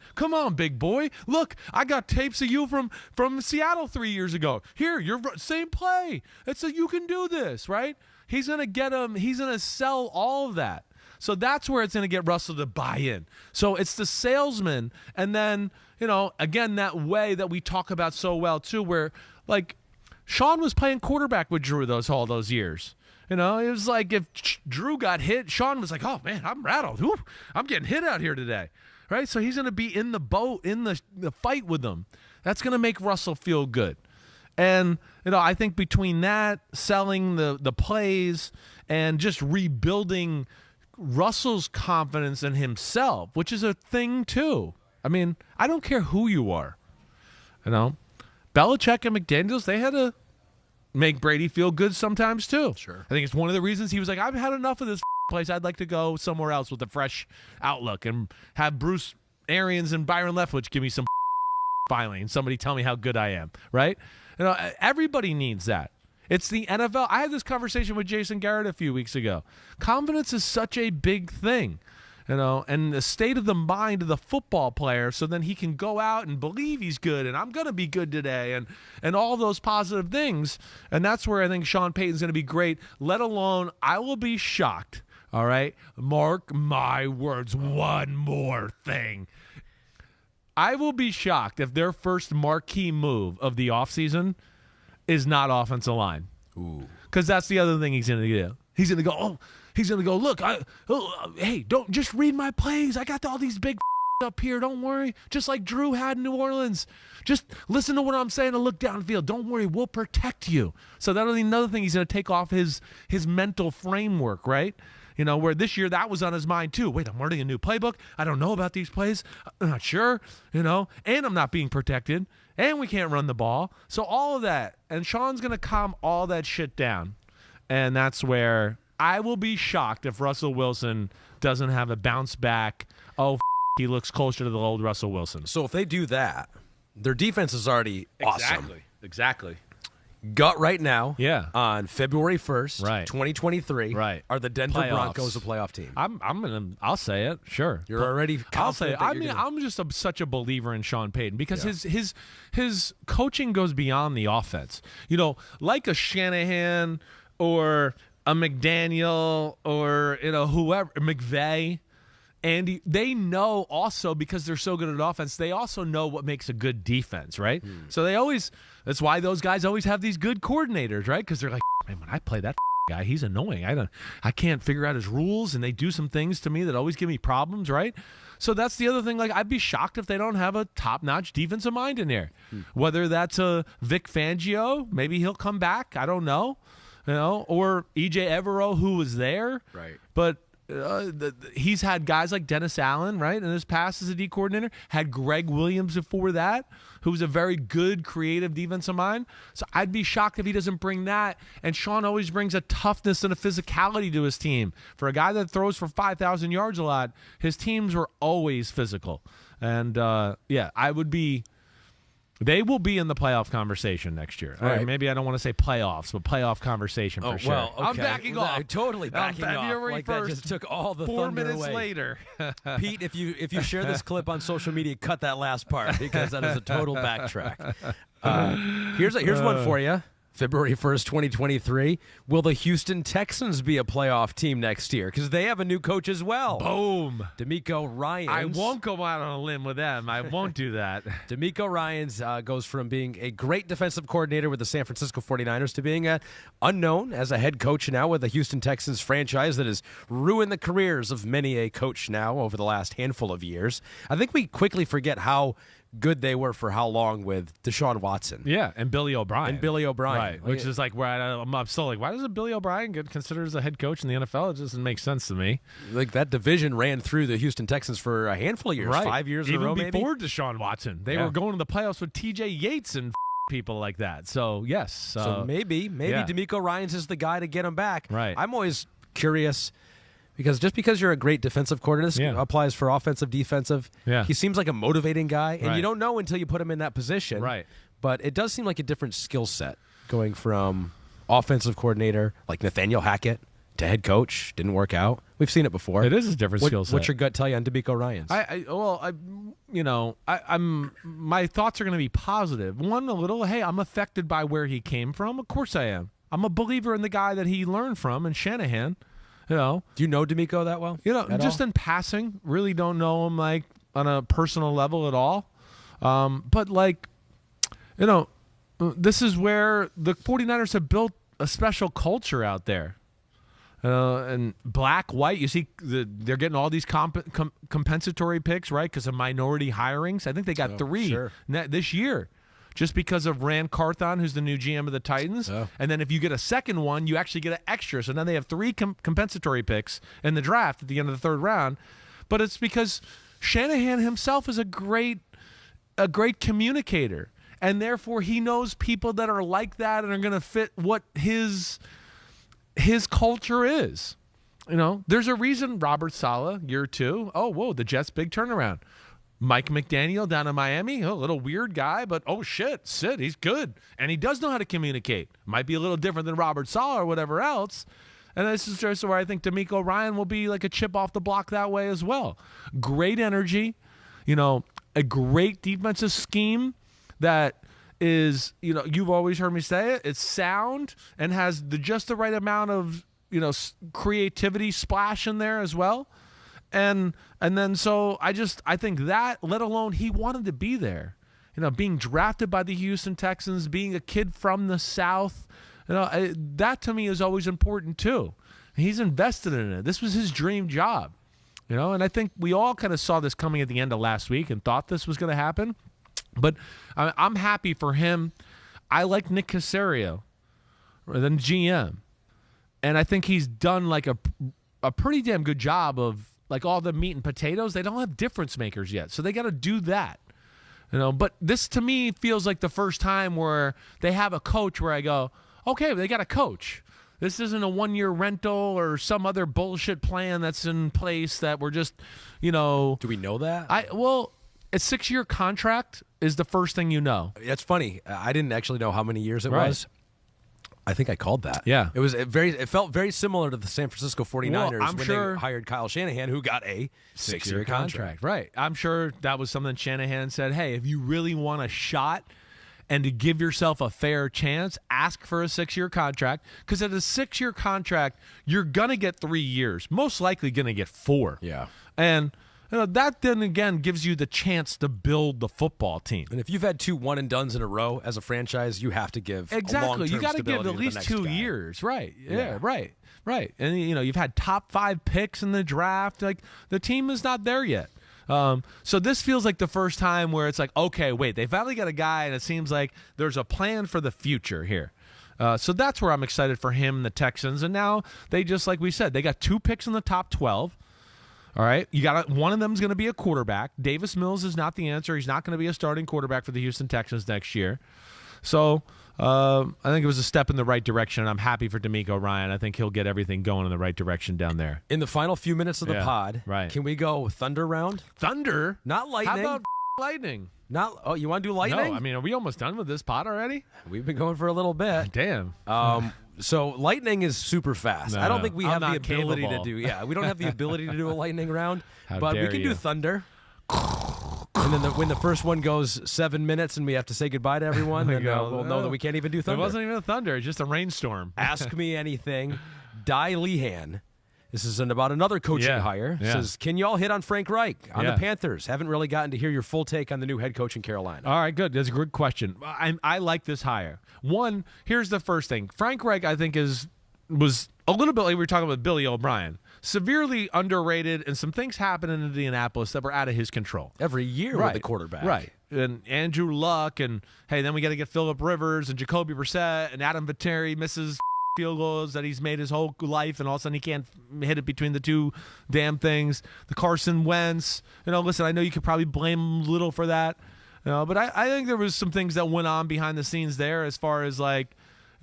big boy. Look, I got tapes of you from Seattle 3 years ago. Here, you're same play. It's a you can do this, right? He's gonna get him. He's gonna sell all of that. So that's where it's gonna get Russell to buy in. So it's the salesman, and then again that way that we talk about so well too, where like Sean was playing quarterback with Drew all those years. It was like if Drew got hit, Sean was like, oh, man, I'm rattled. Ooh, I'm getting hit out here today, right? So he's going to be in the boat, in the fight with them. That's going to make Russell feel good. And, I think between that, selling the plays, and just rebuilding Russell's confidence in himself, which is a thing too. I mean, I don't care who you are. Belichick and McDaniels, they had to make Brady feel good sometimes too. Sure. I think it's one of the reasons he was like, I've had enough of this place. I'd like to go somewhere else with a fresh outlook and have Bruce Arians and Byron Leftwich give me some finally and somebody tell me how good I am, right? Everybody needs that. It's the NFL. I had this conversation with Jason Garrett a few weeks ago. Confidence is such a big thing. And the state of the mind of the football player, so then he can go out and believe he's good, and I'm going to be good today, and all those positive things. And that's where I think Sean Payton's going to be great, let alone I will be shocked, all right? Mark my words, one more thing. I will be shocked if their first marquee move of the offseason is not offensive line. Ooh. Because that's the other thing he's going to do. He's going to go, look, hey, don't just read my plays. I got all these big up here. Don't worry. Just like Drew had in New Orleans. Just listen to what I'm saying and look downfield. Don't worry. We'll protect you. So that'll be another thing he's going to take off his mental framework, right? Where this year that was on his mind too. Wait, I'm learning a new playbook. I don't know about these plays. I'm not sure, and I'm not being protected, and we can't run the ball. So all of that, and Sean's going to calm all that shit down. And that's where I will be shocked if Russell Wilson doesn't have a bounce back. Oh, he looks closer to the old Russell Wilson. So if they do that, their defense is already awesome. Exactly. Gut right now, yeah, on February 1st, right, 2023, right, are the Denver Broncos a playoff team? I'll say it, sure. You're already I'll say it. I'm just such a believer in Sean Payton because his coaching goes beyond the offense. Like a Shanahan or a McDaniel or whoever, McVay. Andy, they know also because they're so good at offense, they also know what makes a good defense, right? So that's why those guys always have these good coordinators, right? Because they're like, man, when I play that guy, he's annoying. I can't figure out his rules, and they do some things to me that always give me problems, right? So that's the other thing. Like, I'd be shocked if they don't have a top-notch defensive mind in there. Whether that's a Vic Fangio, maybe he'll come back. I don't know, or E.J. Evero, who was there, right? But he's had guys like Dennis Allen, right, in his past as a D coordinator. Had Greg Williams before that, who was a very good creative defensive mind. So I'd be shocked if he doesn't bring that. And Sean always brings a toughness and a physicality to his team. For a guy that throws for 5,000 yards a lot, his teams were always physical. And I would be. They will be in the playoff conversation next year. Right. Maybe I don't want to say playoffs, but playoff conversation for sure. Well, okay. I'm backing off. Totally backing off. February like 1st, that just took all the 4 thunder minutes away. later. Pete, if you share this clip on social media, cut that last part because that is a total backtrack. Here's one for you. February 1st, 2023. Will the Houston Texans be a playoff team next year? Because they have a new coach as well. Boom. DeMeco Ryans. I won't go out on a limb with them. I won't do that. DeMeco Ryans goes from being a great defensive coordinator with the San Francisco 49ers to being unknown as a head coach now with the Houston Texans franchise that has ruined the careers of many a coach now over the last handful of years. I think we quickly forget how good they were for how long with Deshaun Watson. Yeah, and Billy O'Brien. Right. Which is like where I'm still like, why doesn't Billy O'Brien get considered as a head coach in the NFL? It doesn't make sense to me. Like that division ran through the Houston Texans for a handful of years, 5 years in a row, even maybe. before Deshaun Watson. They were going to the playoffs with T.J. Yates and people like that. So, yes. So maybe DeMeco Ryans is the guy to get him back. Right. I'm always curious because just because you're a great defensive coordinator, this applies for offensive, defensive. Yeah. He seems like a motivating guy, and Right. you don't know until you put him in that position. Right. But it does seem like a different skill set going from offensive coordinator like Nathaniel Hackett to head coach. Didn't work out. We've seen it before. It is a different skill set. What's your gut tell you on DeMeco Ryans? My thoughts are going to be positive. One, a little, hey, I'm affected by where he came from. Of course I am. I'm a believer in the guy that he learned from, and Shanahan. Do you know DeMeco that well? Just in passing, really don't know him like on a personal level at all. But this is where the 49ers have built a special culture out there. And black, white, you see they're getting all these compensatory picks, right, because of minority hirings. I think they got 3 this year just because of Rand Carthon, who's the new GM of the Titans. Oh. And then if you get a second one, you actually get an extra. So now they have 3 compensatory picks in the draft at the end of the 3rd round. But it's because Shanahan himself is a great communicator. And therefore, he knows people that are like that and are going to fit what his culture is. There's a reason Robert Saleh, year 2. Oh, whoa, the Jets' big turnaround. Mike McDaniel down in Miami, a little weird guy, but oh shit, Sid, he's good. And he does know how to communicate. Might be a little different than Robert Saleh or whatever else. And this is just where I think DeMeco Ryan will be like a chip off the block that way as well. Great energy, a great defensive scheme that is, you've always heard me say it, it's sound and has just the right amount of, creativity splash in there as well. And then so I think that, let alone he wanted to be there, being drafted by the Houston Texans, being a kid from the South, that to me is always important too. He's invested in it. This was his dream job, and I think we all kind of saw this coming at the end of last week and thought this was going to happen. But I'm happy for him. I like Nick Caserio, the GM, and I think he's done like a pretty damn good job of like all the meat and potatoes. They don't have difference makers yet, so they got to do that. But this to me feels like the first time where they have a coach where I go, okay, they got a coach. This isn't a 1-year rental or some other bullshit plan that's in place that we're just, Do we know that? A 6-year contract is the first thing you know. It's funny. I didn't actually know how many years it was. I think I called that. Yeah. It felt very similar to the San Francisco 49ers I'm when sure they hired Kyle Shanahan, who got a 6-year contract. Right. I'm sure that was something Shanahan said, hey, if you really want a shot and to give yourself a fair chance, ask for a 6-year contract. Because at a 6-year contract, you're going to get 3 years. Most likely going to get 4. Yeah. And that then again gives you the chance to build the football team. And if you've had 2 one-and-dones in a row as a franchise, you have to give exactly. You got to give at least 2 years, right? Yeah, right. And you've had top 5 picks in the draft. Like the team is not there yet. So this feels like the first time where it's like, okay, wait, they finally got a guy, and it seems like there's a plan for the future here. So that's where I'm excited for him, the Texans, and now they just like we said, they got 2 picks in the top 12. All right, one of them is going to be a quarterback. Davis Mills is not the answer. He's not going to be a starting quarterback for the Houston Texans next year. So I think it was a step in the right direction, and I'm happy for DeMeco Ryan. I think he'll get everything going in the right direction down there. In the final few minutes of the pod, can we go Thunder round? Thunder? Not lightning. How about lightning? You want to do lightning? No, I mean, are we almost done with this pod already? We've been going for a little bit. Damn. So lightning is super fast. I don't think we have the ability capable. to do. Yeah, we don't have the ability to do a lightning round, but we can do thunder. And then when the first one goes 7 minutes and we have to say goodbye to everyone, then we'll know that we can't even do thunder. It wasn't even a thunder; it's just a rainstorm. Ask me anything. Di Lehan. This is about another coaching hire. Says, can y'all hit on Frank Reich on the Panthers? Haven't really gotten to hear your full take on the new head coach in Carolina. All right, good. That's a good question. I like this hire. One, here's the first thing. Frank Reich, I think, was a little bit like we were talking about Billy O'Brien. Severely underrated, and some things happened in Indianapolis that were out of his control. Every year with the quarterback. Right. and Andrew Luck, and hey, then we got to get Phillip Rivers and Jacoby Brissett, and Adam Vinatieri misses field goals that he's made his whole life, and all of a sudden he can't hit it between the two damn things. The Carson Wentz, listen, I know you could probably blame him a little for that, but I think there was some things that went on behind the scenes there as far as I'm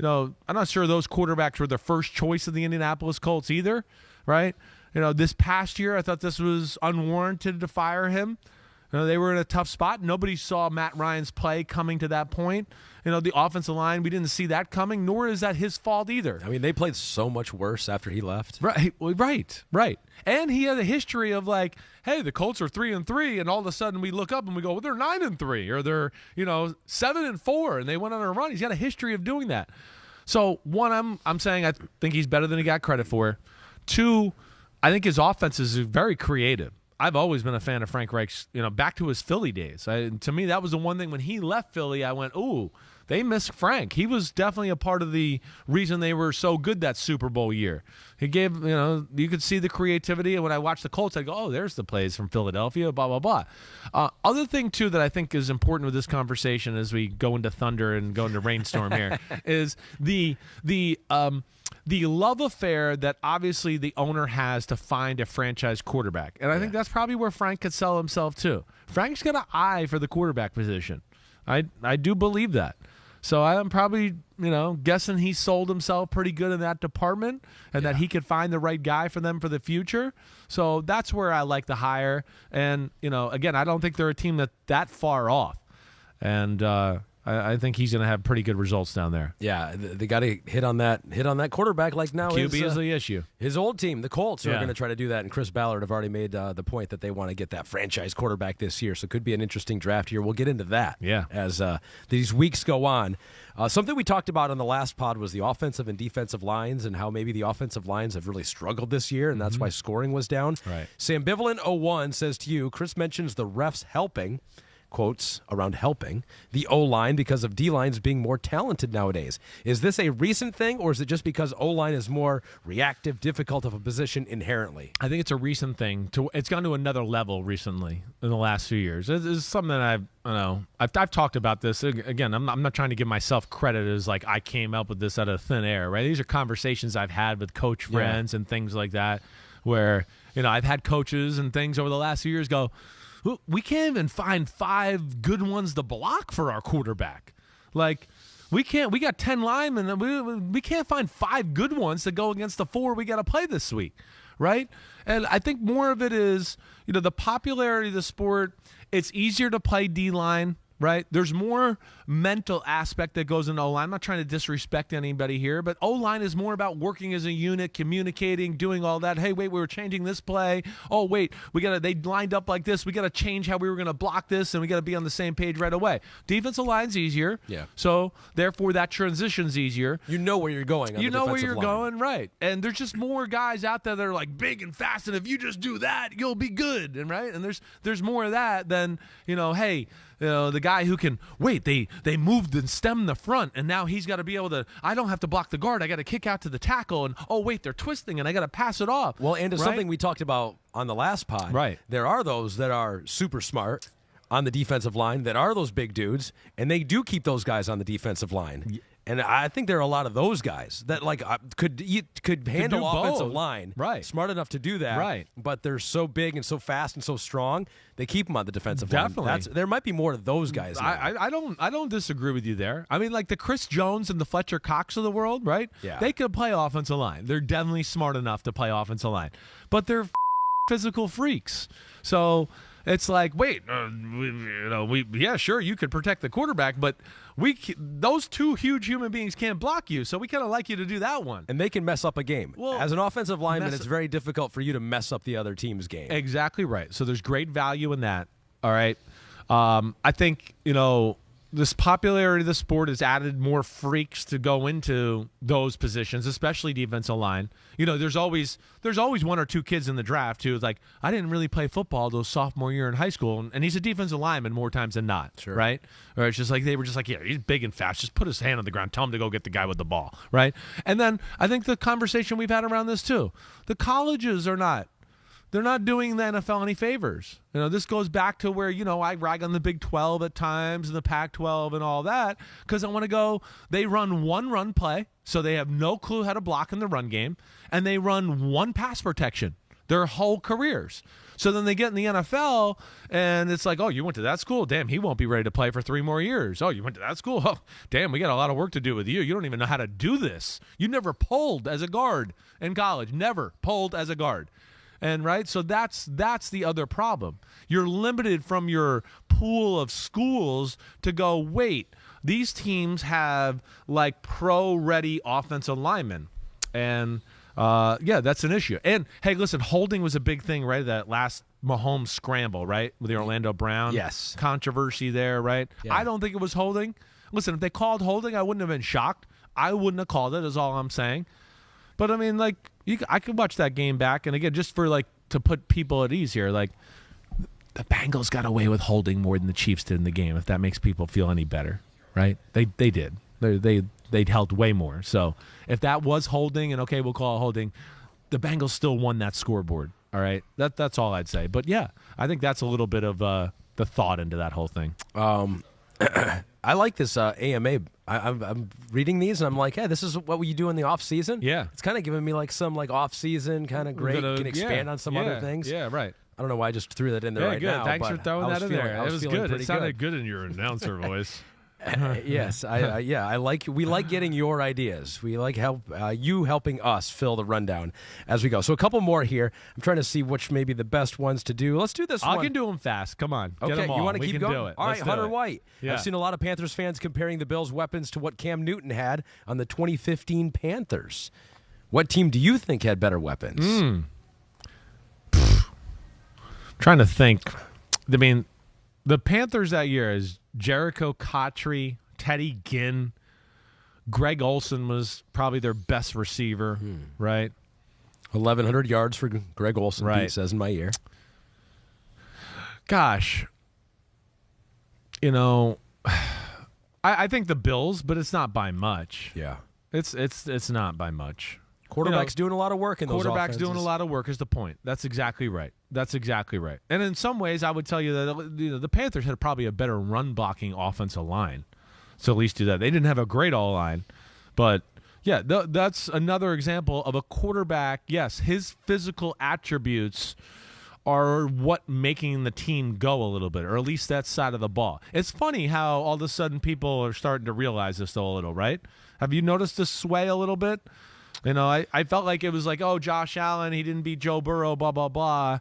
not sure those quarterbacks were the first choice of the Indianapolis Colts either, right? This past year, I thought this was unwarranted to fire him. They were in a tough spot. Nobody saw Matt Ryan's play coming to that point. The offensive line, we didn't see that coming, nor is that his fault either. I mean, they played so much worse after he left. Right. And he had a history of hey, the Colts are 3-3, and all of a sudden we look up and we go, well, they're 9-3, or they're 7-4, and they went on a run. He's got a history of doing that. So one, I'm saying I think he's better than he got credit for. Two, I think his offense is very creative. I've always been a fan of Frank Reich's, back to his Philly days. To me, that was the one thing when he left Philly, I went, ooh, they miss Frank. He was definitely a part of the reason they were so good that Super Bowl year. He gave, you could see the creativity. And when I watched the Colts, I go, oh, there's the plays from Philadelphia, blah, blah, blah. Other thing, too, that I think is important with this conversation as we go into thunder and go into rainstorm here is the love affair that obviously the owner has to find a franchise quarterback. And I think that's probably where Frank could sell himself too. Frank's got an eye for the quarterback position. I do believe that. So I'm probably, guessing he sold himself pretty good in that department and that he could find the right guy for them for the future. So that's where I like the hire. And, again, I don't think they're a team that far off. And, I think he's going to have pretty good results down there. Yeah, they got to hit on that quarterback like now. QB is the issue. His old team, the Colts, are going to try to do that, and Chris Ballard have already made the point that they want to get that franchise quarterback this year, so it could be an interesting draft here. We'll get into that as these weeks go on. Something we talked about on the last pod was the offensive and defensive lines and how maybe the offensive lines have really struggled this year, and that's why scoring was down. Right. Sambivalent01 says to you, Chris mentions the refs helping, quotes around helping the O-line because of D-lines being more talented nowadays. Is this a recent thing, or is it just because O-line is more reactive, difficult of a position inherently? I think it's a recent thing. It's gone to another level recently in the last few years. It's something that I've talked about this. Again, I'm not trying to give myself credit as I came up with this out of thin air, right? These are conversations I've had with coach friends and things like that where, I've had coaches and things over the last few years go, we can't even find 5 good ones to block for our quarterback. We got 10 linemen, and we can't find 5 good ones to go against the 4 we got to play this week, right? And I think more of it is, the popularity of the sport. It's easier to play D-line, right? There's more mental aspect that goes into O-line. I'm not trying to disrespect anybody here, but O-line is more about working as a unit, communicating, doing all that. Hey, wait, we were changing this play. Oh, wait, they lined up like this. We got to change how we were going to block this, and we got to be on the same page right away. Defensive line's easier. Yeah. So, therefore, that transition's easier. You know where you're going on the defensive line. You know where you're going, right. And there's just more guys out there that are big and fast, and if you just do that, you'll be good, and right? And there's more of that than, hey, the guy who can wait. They moved and stemmed the front, and now he's got to be able to. I don't have to block the guard. I got to kick out to the tackle, and oh wait, they're twisting, and I got to pass it off. Well, and it's something we talked about on the last pod. Right. There are those that are super smart on the defensive line that are those big dudes, and they do keep those guys on the defensive line. And I think there are a lot of those guys that could handle offensive line, right? Smart enough to do that, right? But they're so big and so fast and so strong, they keep them on the defensive Definitely. line. There might be more of those guys. I don't disagree with you there. I mean, the Chris Jones and the Fletcher Cox of the world, right? Yeah, they could play offensive line. They're definitely smart enough to play offensive line, but they're physical freaks. So it's wait, sure, you could protect the quarterback, but those 2 huge human beings can't block you, so we kind of like you to do that one. And they can mess up a game. Well, as an offensive lineman, it's very difficult for you to mess up the other team's game. Exactly right. So there's great value in that. All right. I think, this popularity of the sport has added more freaks to go into those positions, especially defensive line. There's always 1 or 2 kids in the draft who's I didn't really play football till sophomore year in high school, and he's a defensive lineman more times than not, sure. Right? Or it's just they were just yeah, he's big and fast. Just put his hand on the ground, tell him to go get the guy with the ball, right? And then I think the conversation we've had around this too, the colleges are not they're not doing the NFL any favors. This goes back to where, I rag on the Big 12 at times and the Pac-12 and all that because I want to go, they run one run play, so they have no clue how to block in the run game, and they run one pass protection their whole careers. So then they get in the NFL, and it's like, oh, you went to that school? Damn, he won't be ready to play for 3 more years. Oh, you went to that school? Oh, damn, we got a lot of work to do with you. You don't even know how to do this. You never pulled as a guard in college. Never pulled as a guard. And right, so that's the other problem. You're limited from your pool of schools to go, wait, these teams have like pro-ready offensive linemen. And that's an issue. And hey, listen, holding was a big thing, right? That last Mahomes scramble, right? With the Orlando Brown controversy there, right? Yeah. I don't think it was holding. Listen, if they called holding, I wouldn't have been shocked. I wouldn't have called it, is all I'm saying. But I mean, like, I could watch that game back, and again, just for like to put people at ease here, like the Bengals got away with holding more than the Chiefs did in the game. If that makes people feel any better, right? They did. They held way more. So if that was holding, and okay, we'll call it holding, the Bengals still won that scoreboard. All right, that's all I'd say. But yeah, I think that's a little bit of the thought into that whole thing. I like this AMA. I'm reading these, and I'm like, hey, this is what you do in the off season. Yeah, it's kind of giving me like some like off season kind of great. Can expand on some other things. Yeah, right. I don't know why I just threw that in there good. now. Thanks for throwing that in there. It was good. It sounded good in your announcer voice. Yes, I like. We like getting your ideas. We like you helping us fill the rundown as we go. So a couple more here. I'm trying to see which may be the best ones to do. Let's do this one. I can do them fast. Come on. Okay, get them all. You want to keep going? Do it. All right, Hunter it. White. Yeah. I've seen a lot of Panthers fans comparing the Bills' weapons to what Cam Newton had on the 2015 Panthers. What team do you think had better weapons? Trying to think. I mean, the Panthers that year is Jericho Cotchery, Teddy Ginn, Greg Olsen was probably their best receiver, right? 1,100 yards for Greg Olsen, right. Pete says in my ear. Gosh, I think the Bills, but it's not by much. Yeah, it's not by much. Quarterback's doing a lot of work in those Quarterback's offenses. doing a lot of work is the point. That's exactly right. And in some ways, I would tell you that the Panthers had probably a better run-blocking offensive line. So at least do that. They didn't have a great all-line. But, yeah, that's another example of a quarterback. Yes, his physical attributes are what making the team go a little bit, or at least that side of the ball. It's funny how all of a sudden people are starting to realize this though a little, right? Have you noticed this sway a little bit? I felt like it was like, oh, Josh Allen, he didn't beat Joe Burrow, blah, blah, blah.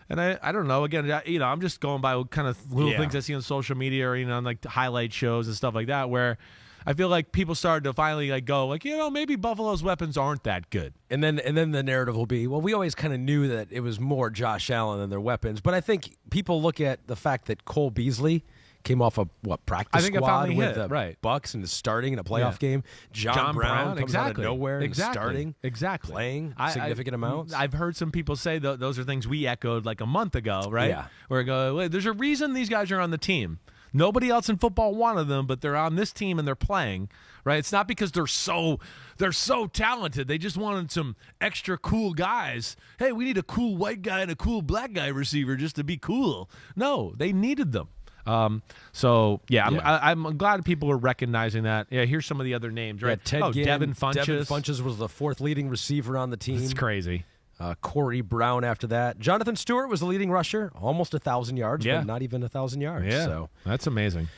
And I don't know. Again, I'm just going by kind of little things I see on social media or, on like highlight shows and stuff like that, where I feel like people started to finally like go like, maybe Buffalo's weapons aren't that good. And then the narrative will be, well, we always kind of knew that it was more Josh Allen than their weapons. But I think people look at the fact that Cole Beasley came off a practice squad with the Bucks and is starting in a playoff game. John Brown comes out of nowhere and is starting, playing significant amounts. I've heard some people say those are things we echoed like a month ago, right? Yeah. Where we go, there's a reason these guys are on the team. Nobody else in football wanted them, but they're on this team and they're playing, right? It's not because they're so talented. They just wanted some extra cool guys. Hey, we need a cool white guy and a cool black guy receiver just to be cool. No, they needed them. I'm glad people are recognizing that. Yeah, here's some of the other names, right? Yeah, Devin Funchess. Devin Funchess was the fourth leading receiver on the team. It's crazy. Corey Brown after that. Jonathan Stewart was the leading rusher, almost 1,000 yards, but not even 1,000 yards. Yeah, so that's amazing.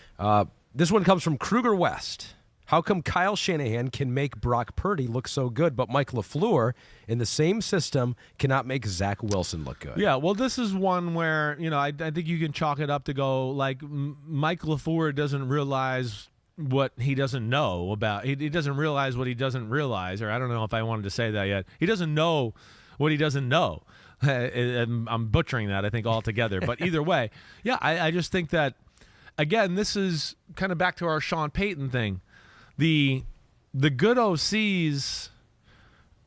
This one comes from Kruger West. How come Kyle Shanahan can make Brock Purdy look so good, but Mike LaFleur in the same system cannot make Zach Wilson look good? Yeah, well, this is one where, I think you can chalk it up to go, like, Mike LaFleur doesn't realize what he doesn't know about. He doesn't realize what he doesn't realize, or I don't know if I wanted to say that yet. He doesn't know what he doesn't know. I'm butchering that, I think, altogether. But either way, yeah, I just think that, again, this is kind of back to our Sean Payton thing. The good OCs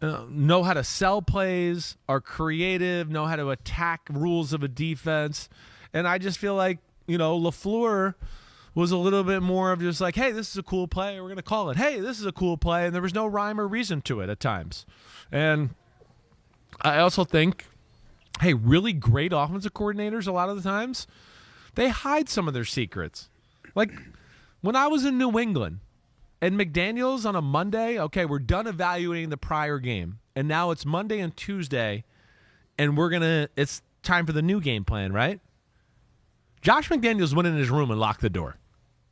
know how to sell plays, are creative, know how to attack rules of a defense. And I just feel like, LaFleur was a little bit more of just like, hey, this is a cool play. We're going to call it. Hey, this is a cool play. And there was no rhyme or reason to it at times. And I also think hey, really great offensive coordinators a lot of the times, they hide some of their secrets. Like when I was in New England and McDaniels on a Monday, okay, we're done evaluating the prior game. And now it's Monday and Tuesday, and it's time for the new game plan, right? Josh McDaniels went in his room and locked the door.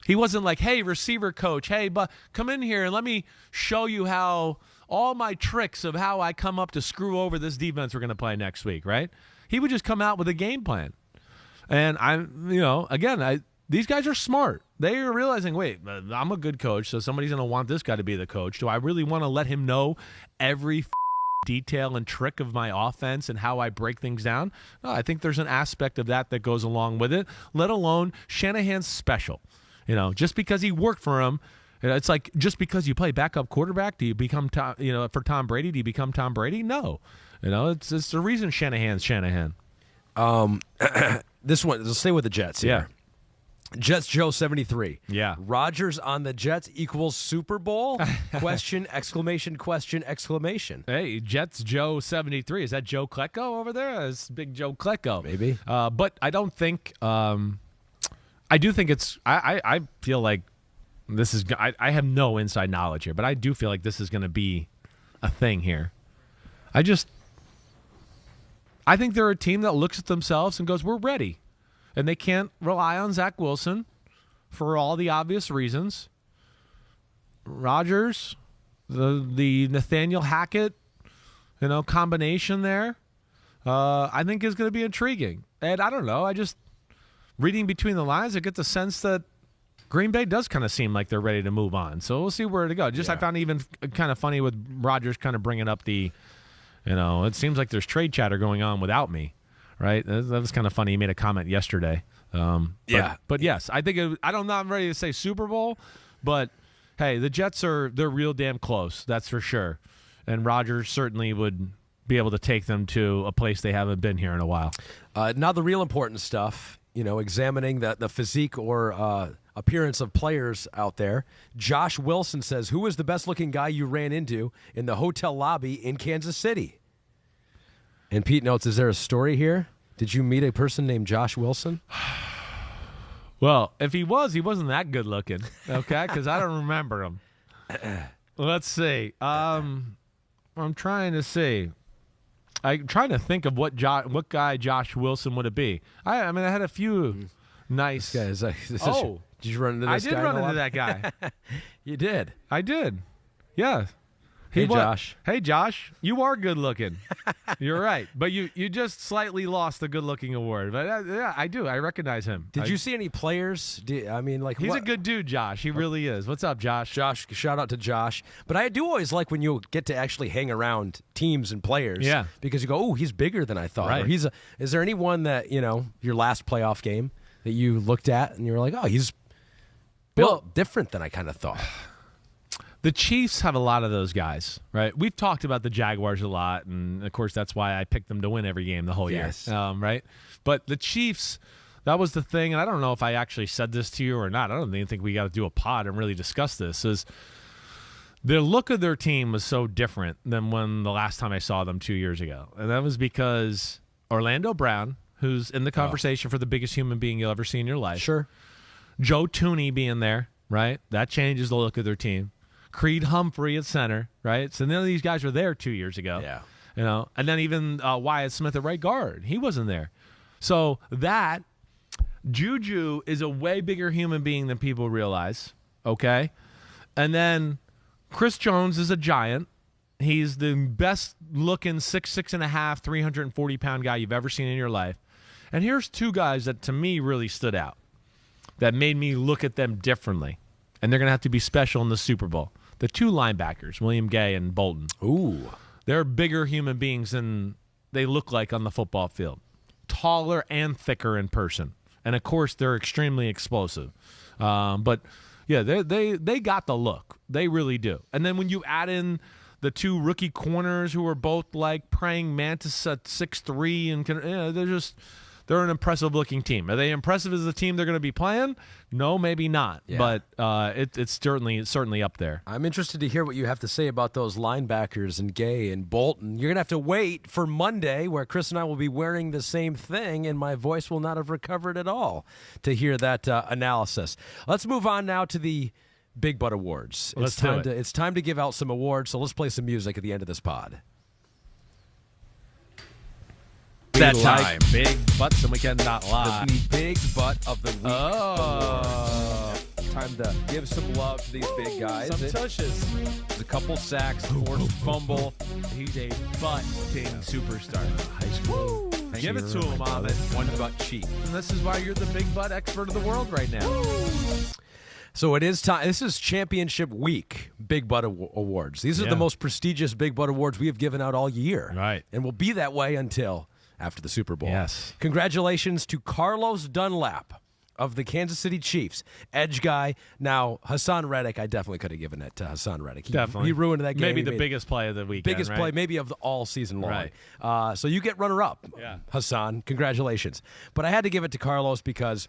He wasn't like, hey, receiver coach, hey, but come in here and let me show you how all my tricks of how I come up to screw over this defense we're going to play next week, right? He would just come out with a game plan. And these guys are smart. They are realizing, wait, I'm a good coach, so somebody's going to want this guy to be the coach. Do I really want to let him know every detail and trick of my offense and how I break things down? No, I think there's an aspect of that goes along with it, let alone Shanahan's special. Just because he worked for him, it's like just because you play backup quarterback, do you become for Tom Brady? Do you become Tom Brady? No, it's the reason Shanahan's Shanahan. This one, let's stay with the Jets here. Yeah. Jets Joe 73. Yeah. Rodgers on the Jets equals Super Bowl? Question, exclamation, question, exclamation. Hey, Jets Joe 73. Is that Joe Klecko over there? It's big Joe Klecko. Maybe. But I don't think I do think it's I feel like this is I have no inside knowledge here, but I do feel like this is going to be a thing here. I think they're a team that looks at themselves and goes, we're ready. And they can't rely on Zach Wilson for all the obvious reasons. Rodgers, the Nathaniel Hackett, combination there, I think is going to be intriguing. And I don't know, reading between the lines, I get the sense that Green Bay does kind of seem like they're ready to move on. So we'll see where to go. I found it even kind of funny with Rodgers kind of bringing up it seems like there's trade chatter going on without me, right? That was kind of funny. He made a comment yesterday. But yes, I think I'm not ready to say Super Bowl, but hey, the Jets they're real damn close. That's for sure. And Rodgers certainly would be able to take them to a place they haven't been here in a while. Now the real important stuff. Examining the physique or appearance of players out there. Josh Wilson says, who was the best-looking guy you ran into in the hotel lobby in Kansas City? And Pete notes, is there a story here? Did you meet a person named Josh Wilson? Well, if he wasn't that good-looking, okay, because I don't remember him. Let's see. I'm trying to see. I'm trying to think of what guy Josh Wilson would it be. I had a few nice. This guy did you run into this guy? I did run into that guy. You did. I did. Yeah. Josh. Hey, Josh. You are good looking. You're right. But you just slightly lost the good looking award. But yeah, I do. I recognize him. Did you see any players? He's a good dude, Josh. He really is. What's up, Josh? Josh, shout out to Josh. But I do always like when you get to actually hang around teams and players. Yeah. Because you go, oh, he's bigger than I thought. Right. Or is there anyone that, your last playoff game that you looked at and you were like, oh, he's built different than I kind of thought? The Chiefs have a lot of those guys, right? We've talked about the Jaguars a lot, and, of course, that's why I picked them to win every game the whole year, right? But the Chiefs, that was the thing, and I don't know if I actually said this to you or not. I don't even think we got to do a pod and really discuss this, is the look of their team was so different than when the last time I saw them 2 years ago. And that was because Orlando Brown, who's in the conversation for the biggest human being you'll ever see in your life. Sure. Joe Tooney being there, right? That changes the look of their team. Creed Humphrey at center, right? So none of these guys were there 2 years ago. Yeah. And then even Wyatt Smith at right guard, he wasn't there. So that Juju is a way bigger human being than people realize, okay? And then Chris Jones is a giant. He's the best-looking 6'6.5", 340-pound guy you've ever seen in your life. And here's two guys that, to me, really stood out, that made me look at them differently. And they're going to have to be special in the Super Bowl. The two linebackers, William Gay and Bolton. Ooh. They're bigger human beings than they look like on the football field. Taller and thicker in person. And, of course, they're extremely explosive. But, yeah, they got the look. They really do. And then when you add in the two rookie corners who are both like praying mantis at 6'3", and they're an impressive-looking team. Are they impressive as the team they're going to be playing? No, maybe not. Yeah. But it's certainly up there. I'm interested to hear what you have to say about those linebackers and Gay and Bolton. You're going to have to wait for Monday, where Chris and I will be wearing the same thing, and my voice will not have recovered at all to hear that analysis. Let's move on now to the Big Butt Awards. Let's do it. It's time to give out some awards, so let's play some music at the end of this pod. That time. Big butts and we cannot lie. The Big Butt of the Week Awards. Time to give some love to these big guys. Some tushes. A couple sacks, forced fumble. He's a butt-ting superstar. High school. Give it to him, Ahmed. One butt cheek. And this is why you're the big butt expert of the world right now. So it is time. This is Championship Week Big Butt Awards. These are the most prestigious Big Butt Awards we have given out all year. Right. And will be that way until after the Super Bowl. Yes. Congratulations to Carlos Dunlap of the Kansas City Chiefs. Edge guy. Now, Hassan Reddick, I definitely could have given it to Hassan Reddick. Definitely. He ruined that game. Maybe the biggest play of the weekend, biggest play maybe of all season long. Right. So you get runner-up, yeah. Hassan. Congratulations. But I had to give it to Carlos because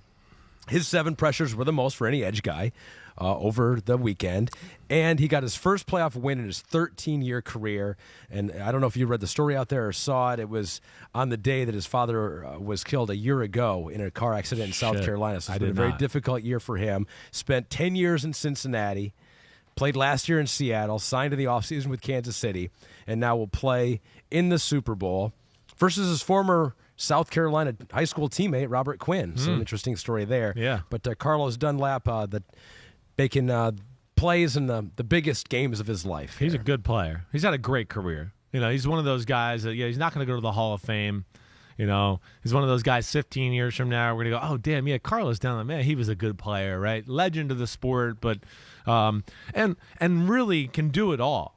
his 7 pressures were the most for any edge guy over the weekend. And he got his first playoff win in his 13-year career. And I don't know if you read the story out there or saw it. It was on the day that his father was killed a year ago in a car accident in South Carolina. So it's been a very difficult year for him. Spent 10 years in Cincinnati. Played last year in Seattle. Signed in the offseason with Kansas City. And now will play in the Super Bowl versus his former South Carolina high school teammate, Robert Quinn. So an interesting story there. Yeah. But Carlos Dunlap, making plays in the biggest games of his life. He's a good player. He's had a great career. You know, he's one of those guys that, he's not going to go to the Hall of Fame. You know, he's one of those guys 15 years from now, we're going to go, oh, damn, yeah, Carlos Dunlap, man, he was a good player, right? Legend of the sport, but and really can do it all.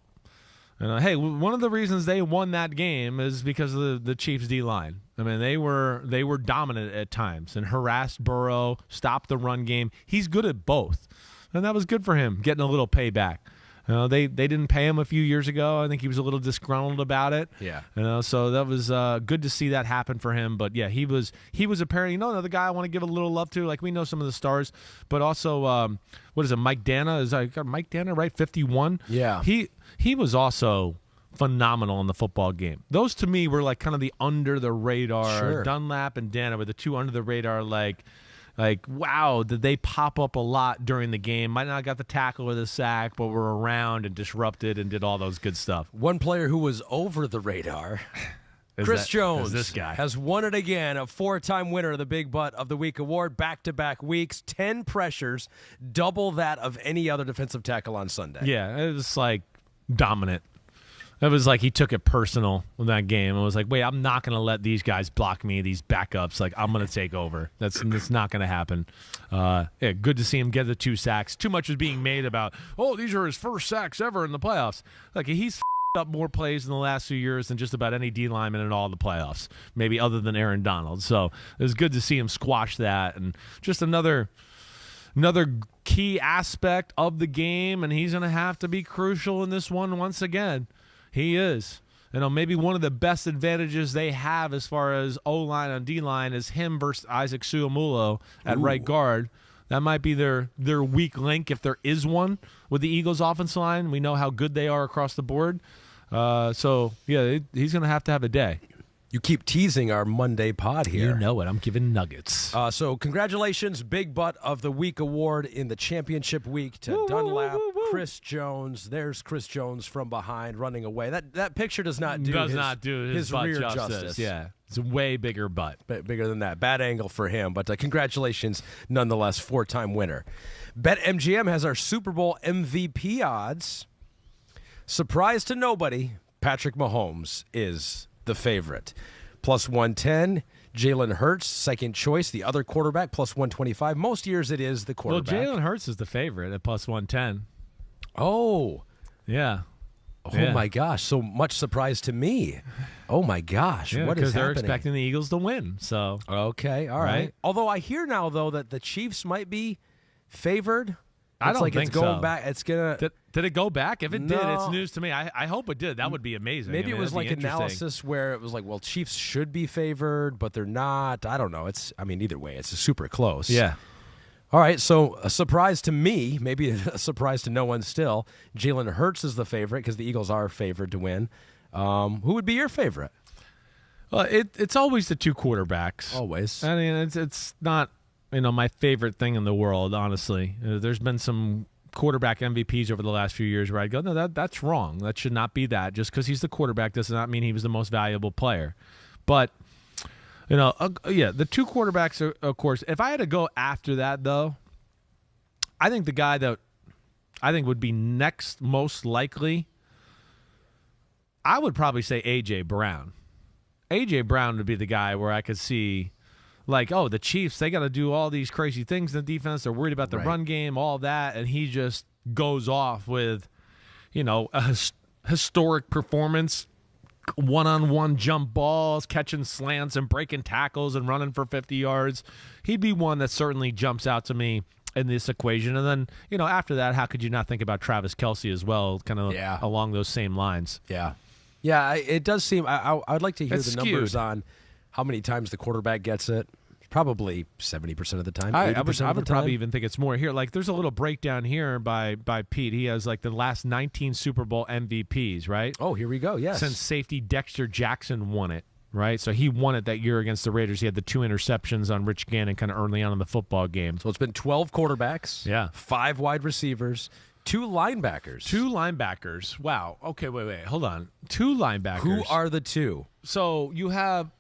Hey, one of the reasons they won that game is because of the Chiefs' D-line. I mean, they were dominant at times and harassed Burrow, stopped the run game. He's good at both, and that was good for him, getting a little payback. They didn't pay him a few years ago. I think he was a little disgruntled about it. Yeah. So that was good to see that happen for him. But yeah, he was apparently another guy I want to give a little love to. Like, we know some of the stars, but also what is it? Mike Dana got Mike Dana right? 51. Yeah. He was also phenomenal in the football game. Those to me were like kind of the under the radar. Sure. Dunlap and Dana were the two under the radar. Like, wow, did they pop up a lot during the game? Might not have got the tackle or the sack, but were around and disrupted and did all those good stuff. One player who was over the radar, Chris Jones, this guy has won it again, a 4-time winner of the Big Butt of the Week award, back-to-back weeks, 10 pressures, double that of any other defensive tackle on Sunday. Yeah, it was like dominant. It was like he took it personal in that game and was like, wait, I'm not going to let these guys block me, these backups. Like, I'm going to take over. That's not going to happen. Yeah, good to see him get the 2 sacks. Too much was being made about, oh, these are his first sacks ever in the playoffs. Like, he's up more plays in the last few years than just about any D lineman in all the playoffs, maybe other than Aaron Donald. So it was good to see him squash that. And just another key aspect of the game, and he's going to have to be crucial in this one once again. He is. Maybe one of the best advantages they have as far as O-line and D-line is him versus Isaac Suamulo at right guard. That might be their weak link if there is one with the Eagles' offensive line. We know how good they are across the board. So, yeah, he's going to have a day. You keep teasing our Monday pod here. You know it. I'm giving nuggets. So congratulations, Big Butt of the Week award in the championship week to Dunlap, Chris Jones. There's Chris Jones from behind running away. That picture does not do his butt rear justice. Yeah, it's a way bigger butt. Bigger than that. Bad angle for him, but congratulations nonetheless, 4-time winner. BetMGM has our Super Bowl MVP odds. Surprise to nobody, Patrick Mahomes is the favorite. Plus 110. Jalen Hurts, second choice. The other quarterback, plus 125. Most years it is the quarterback. Well, Jalen Hurts is the favorite at plus 110. Oh. Yeah. Oh, my gosh. So much surprise to me. Oh, my gosh. Yeah, what is happening? Because they're expecting the Eagles to win. So okay. All right. Although I hear now, though, that the Chiefs might be favored I don't think it's going so. back. It's gonna. Did it go back? If it did, No. it's news to me. I hope it did. That would be amazing. Maybe it was like interesting. analysis where it was like, well, Chiefs should be favored, but they're not. I don't know. Either way, it's super close. Yeah. All right, so a surprise to me, maybe a surprise to no one still. Jalen Hurts is the favorite because the Eagles are favored to win. Who would be your favorite? Well, it's always the two quarterbacks. Always. I mean, it's not my favorite thing in the world. Honestly, there's been some quarterback MVPs over the last few years where I go, no, that's wrong. That should not be that. Just because he's the quarterback does not mean he was the most valuable player. But the two quarterbacks are, of course. If I had to go after that, though, I think the guy that I think would be next most likely, I would probably say A.J. Brown. A.J. Brown would be the guy where I could see, like, the Chiefs, they got to do all these crazy things in the defense. They're worried about the run game, all that, and he just goes off with, a historic performance, one-on-one jump balls, catching slants and breaking tackles and running for 50 yards. He'd be one that certainly jumps out to me in this equation. And then, after that, how could you not think about Travis Kelce as well, kind of along those same lines? Yeah. Yeah, it does seem – I'd like to hear It's the skewed. numbers on how many times the quarterback gets it. Probably 70% of the time, 80% I of would the time. probably even think it's more here. Like, there's a little breakdown here by Pete. He has, like, the last 19 Super Bowl MVPs, right? Oh, here we go, yes. Since safety Dexter Jackson won it, right? So he won it that year against the Raiders. He had the 2 interceptions on Rich Gannon kind of early on in the football game. So it's been 12 quarterbacks, 5 wide receivers, 2 linebackers. 2 linebackers. Wow. Okay, wait. Hold on. 2 linebackers. Who are the 2? So you have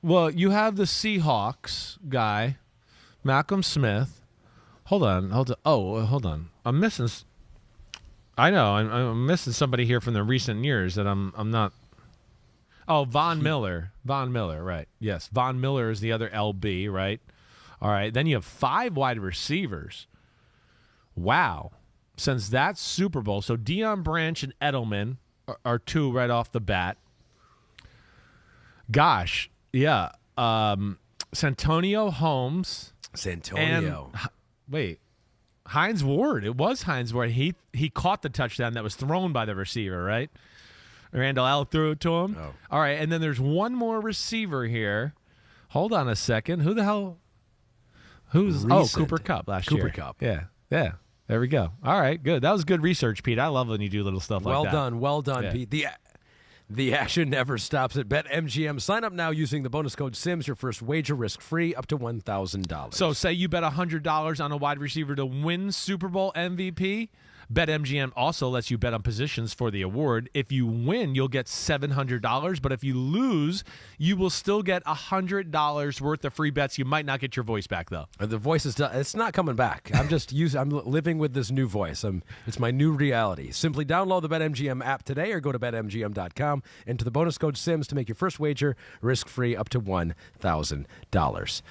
the Seahawks guy, Malcolm Smith. Hold on. Oh, hold on. I'm missing. I know. I'm missing somebody here from the recent years that I'm not. Oh, Von Miller. Von Miller, right. Yes. Von Miller is the other LB, right? All right. Then you have 5 wide receivers. Wow. Since that Super Bowl. So Deion Branch and Edelman are 2 right off the bat. Gosh. Yeah. Santonio Holmes. Santonio. Wait. Hines Ward. It was Hines Ward. He caught the touchdown that was thrown by the receiver, right? Randall L. threw it to him. Oh. All right, and then there's one more receiver here. Hold on a second. Who the hell? Cooper Kupp last year. Cooper Kupp. Yeah. There we go. All right, good. That was good research, Pete. I love when you do little stuff like that. Well done, Yeah. Pete. The action never stops at BetMGM. Sign up now using the bonus code SIMS. Your first wager risk-free up to $1,000. So say you bet $100 on a wide receiver to win Super Bowl MVP. BetMGM also lets you bet on positions for the award. If you win, you'll get $700, but if you lose, you will still get $100 worth of free bets. You might not get your voice back, though. The voice it's not coming back. I'm living with this new voice. It's my new reality. Simply download the BetMGM app today or go to betmgm.com. Enter the bonus code SIMS to make your first wager risk-free up to $1,000.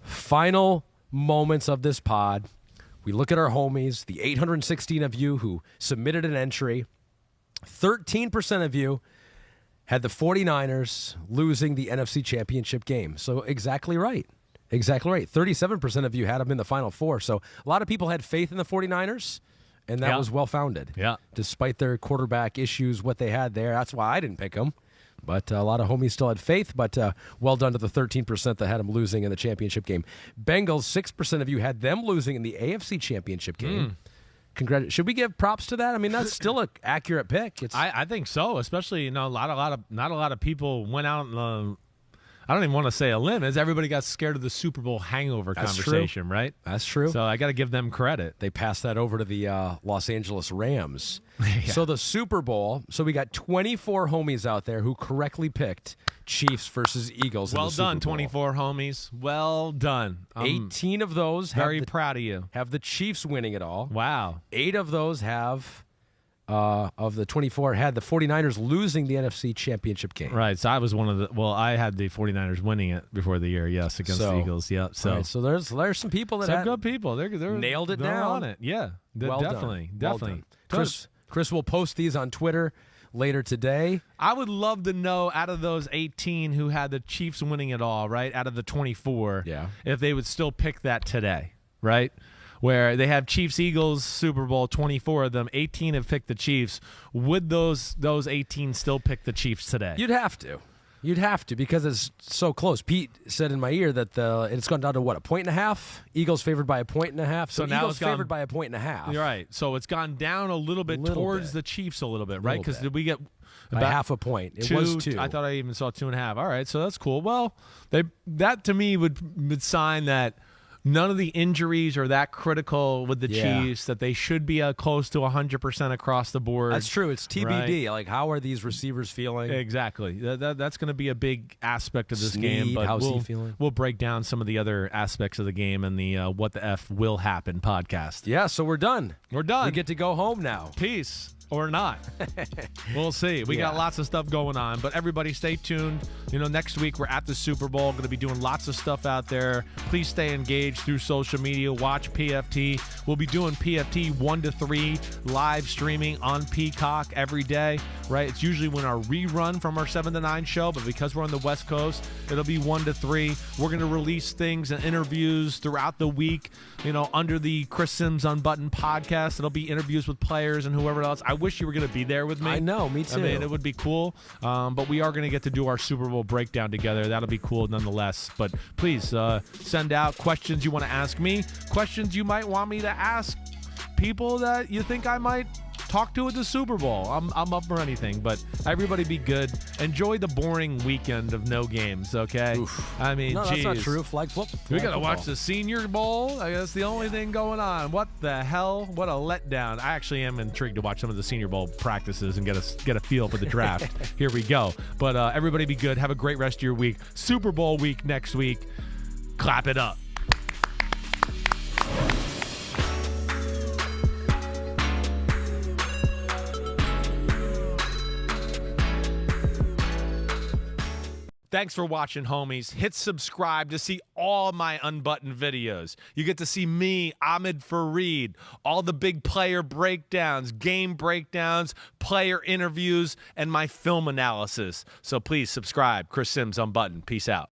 Final moments of this pod. We look at our homies, the 816 of you who submitted an entry. 13% of you had the 49ers losing the NFC Championship game. So exactly right. 37% of you had them in the Final Four. So a lot of people had faith in the 49ers, and that was well-founded. Yeah. Despite their quarterback issues, what they had there. That's why I didn't pick them. But a lot of homies still had faith, but well done to the 13% that had them losing in the championship game. Bengals, 6% of you had them losing in the AFC Championship game. Should we give props to that? I mean, that's still an accurate pick. I think so, especially not a lot of people went out. I don't even want to say a limb, as everybody got scared of the Super Bowl hangover conversation, right? That's true. So I got to give them credit. They passed that over to the Los Angeles Rams. So the Super Bowl, so we got 24 homies out there who correctly picked Chiefs versus Eagles. Well in the Super done, Bowl. 24 homies. Well done. 18 of those very proud of you. Have the Chiefs winning it all. Wow. 8 of those have, of the 24, had the 49ers losing the NFC Championship game. Right. So I was I had the 49ers winning it before the year, yes, against the Eagles. Yeah. So, so there's some people that some good people. They're nailed it they're down. on it. Yeah. Well definitely. done. Definitely. Well done. Chris will post these on Twitter later today. I would love to know, out of those 18 who had the Chiefs winning it all, right, out of the 24, if they would still pick that today, right? where they have Chiefs-Eagles Super Bowl, 24 of them, 18 have picked the Chiefs. Would those 18 still pick the Chiefs today? You'd have to. You'd have to because it's so close. Pete said in my ear that it's gone down to, what, a 1.5? Eagles favored by 1.5. So now Eagles favored by 1.5. You're right. So it's gone down a little bit towards the Chiefs a little bit, right? Because did we get by half a point? It was 2. I thought I even saw 2.5. All right, so that's cool. Well, that to me would sign that none of the injuries are that critical with the Chiefs, that they should be close to 100% across the board. That's true. It's TBD. Right? Like, how are these receivers feeling? Exactly. That's going to be a big aspect of this game. But how's he feeling? We'll break down some of the other aspects of the game and the What the F Will Happen podcast. Yeah, so we're done. We're done. We get to go home now. Peace. Or not. We'll see. We got lots of stuff going on, but everybody stay tuned. Next week we're at the Super Bowl. Going to be doing lots of stuff out there. Please stay engaged through social media. Watch PFT. We'll be doing PFT 1 to 3 live streaming on Peacock every day, right? It's usually when our rerun from our 7 to 9 show, but because we're on the West Coast, it'll be 1 to 3. We're going to release things and interviews throughout the week, under the Chris Sims Unbuttoned podcast. It'll be interviews with players and whoever else. I wish you were going to be there with me. I know, me too. I mean, it would be cool. But we are going to get to do our Super Bowl breakdown together. That'll be cool nonetheless. But please send out questions you want to ask me, questions you might want me to ask people that you think I might talk to at the Super Bowl. I'm up for anything, but everybody be good. Enjoy the boring weekend of no games, okay? Oof. I mean, that's not true. Flag flip. We got to watch the Senior Bowl. I guess the only thing going on. What the hell? What a letdown. I actually am intrigued to watch some of the Senior Bowl practices and get a feel for the draft. Here we go. But everybody be good. Have a great rest of your week. Super Bowl week next week. Clap it up. Thanks for watching, homies. Hit subscribe to see all my Unbuttoned videos. You get to see me, Ahmed Fareed, all the big player breakdowns, game breakdowns, player interviews, and my film analysis. So please subscribe. Chris Sims Unbuttoned. Peace out.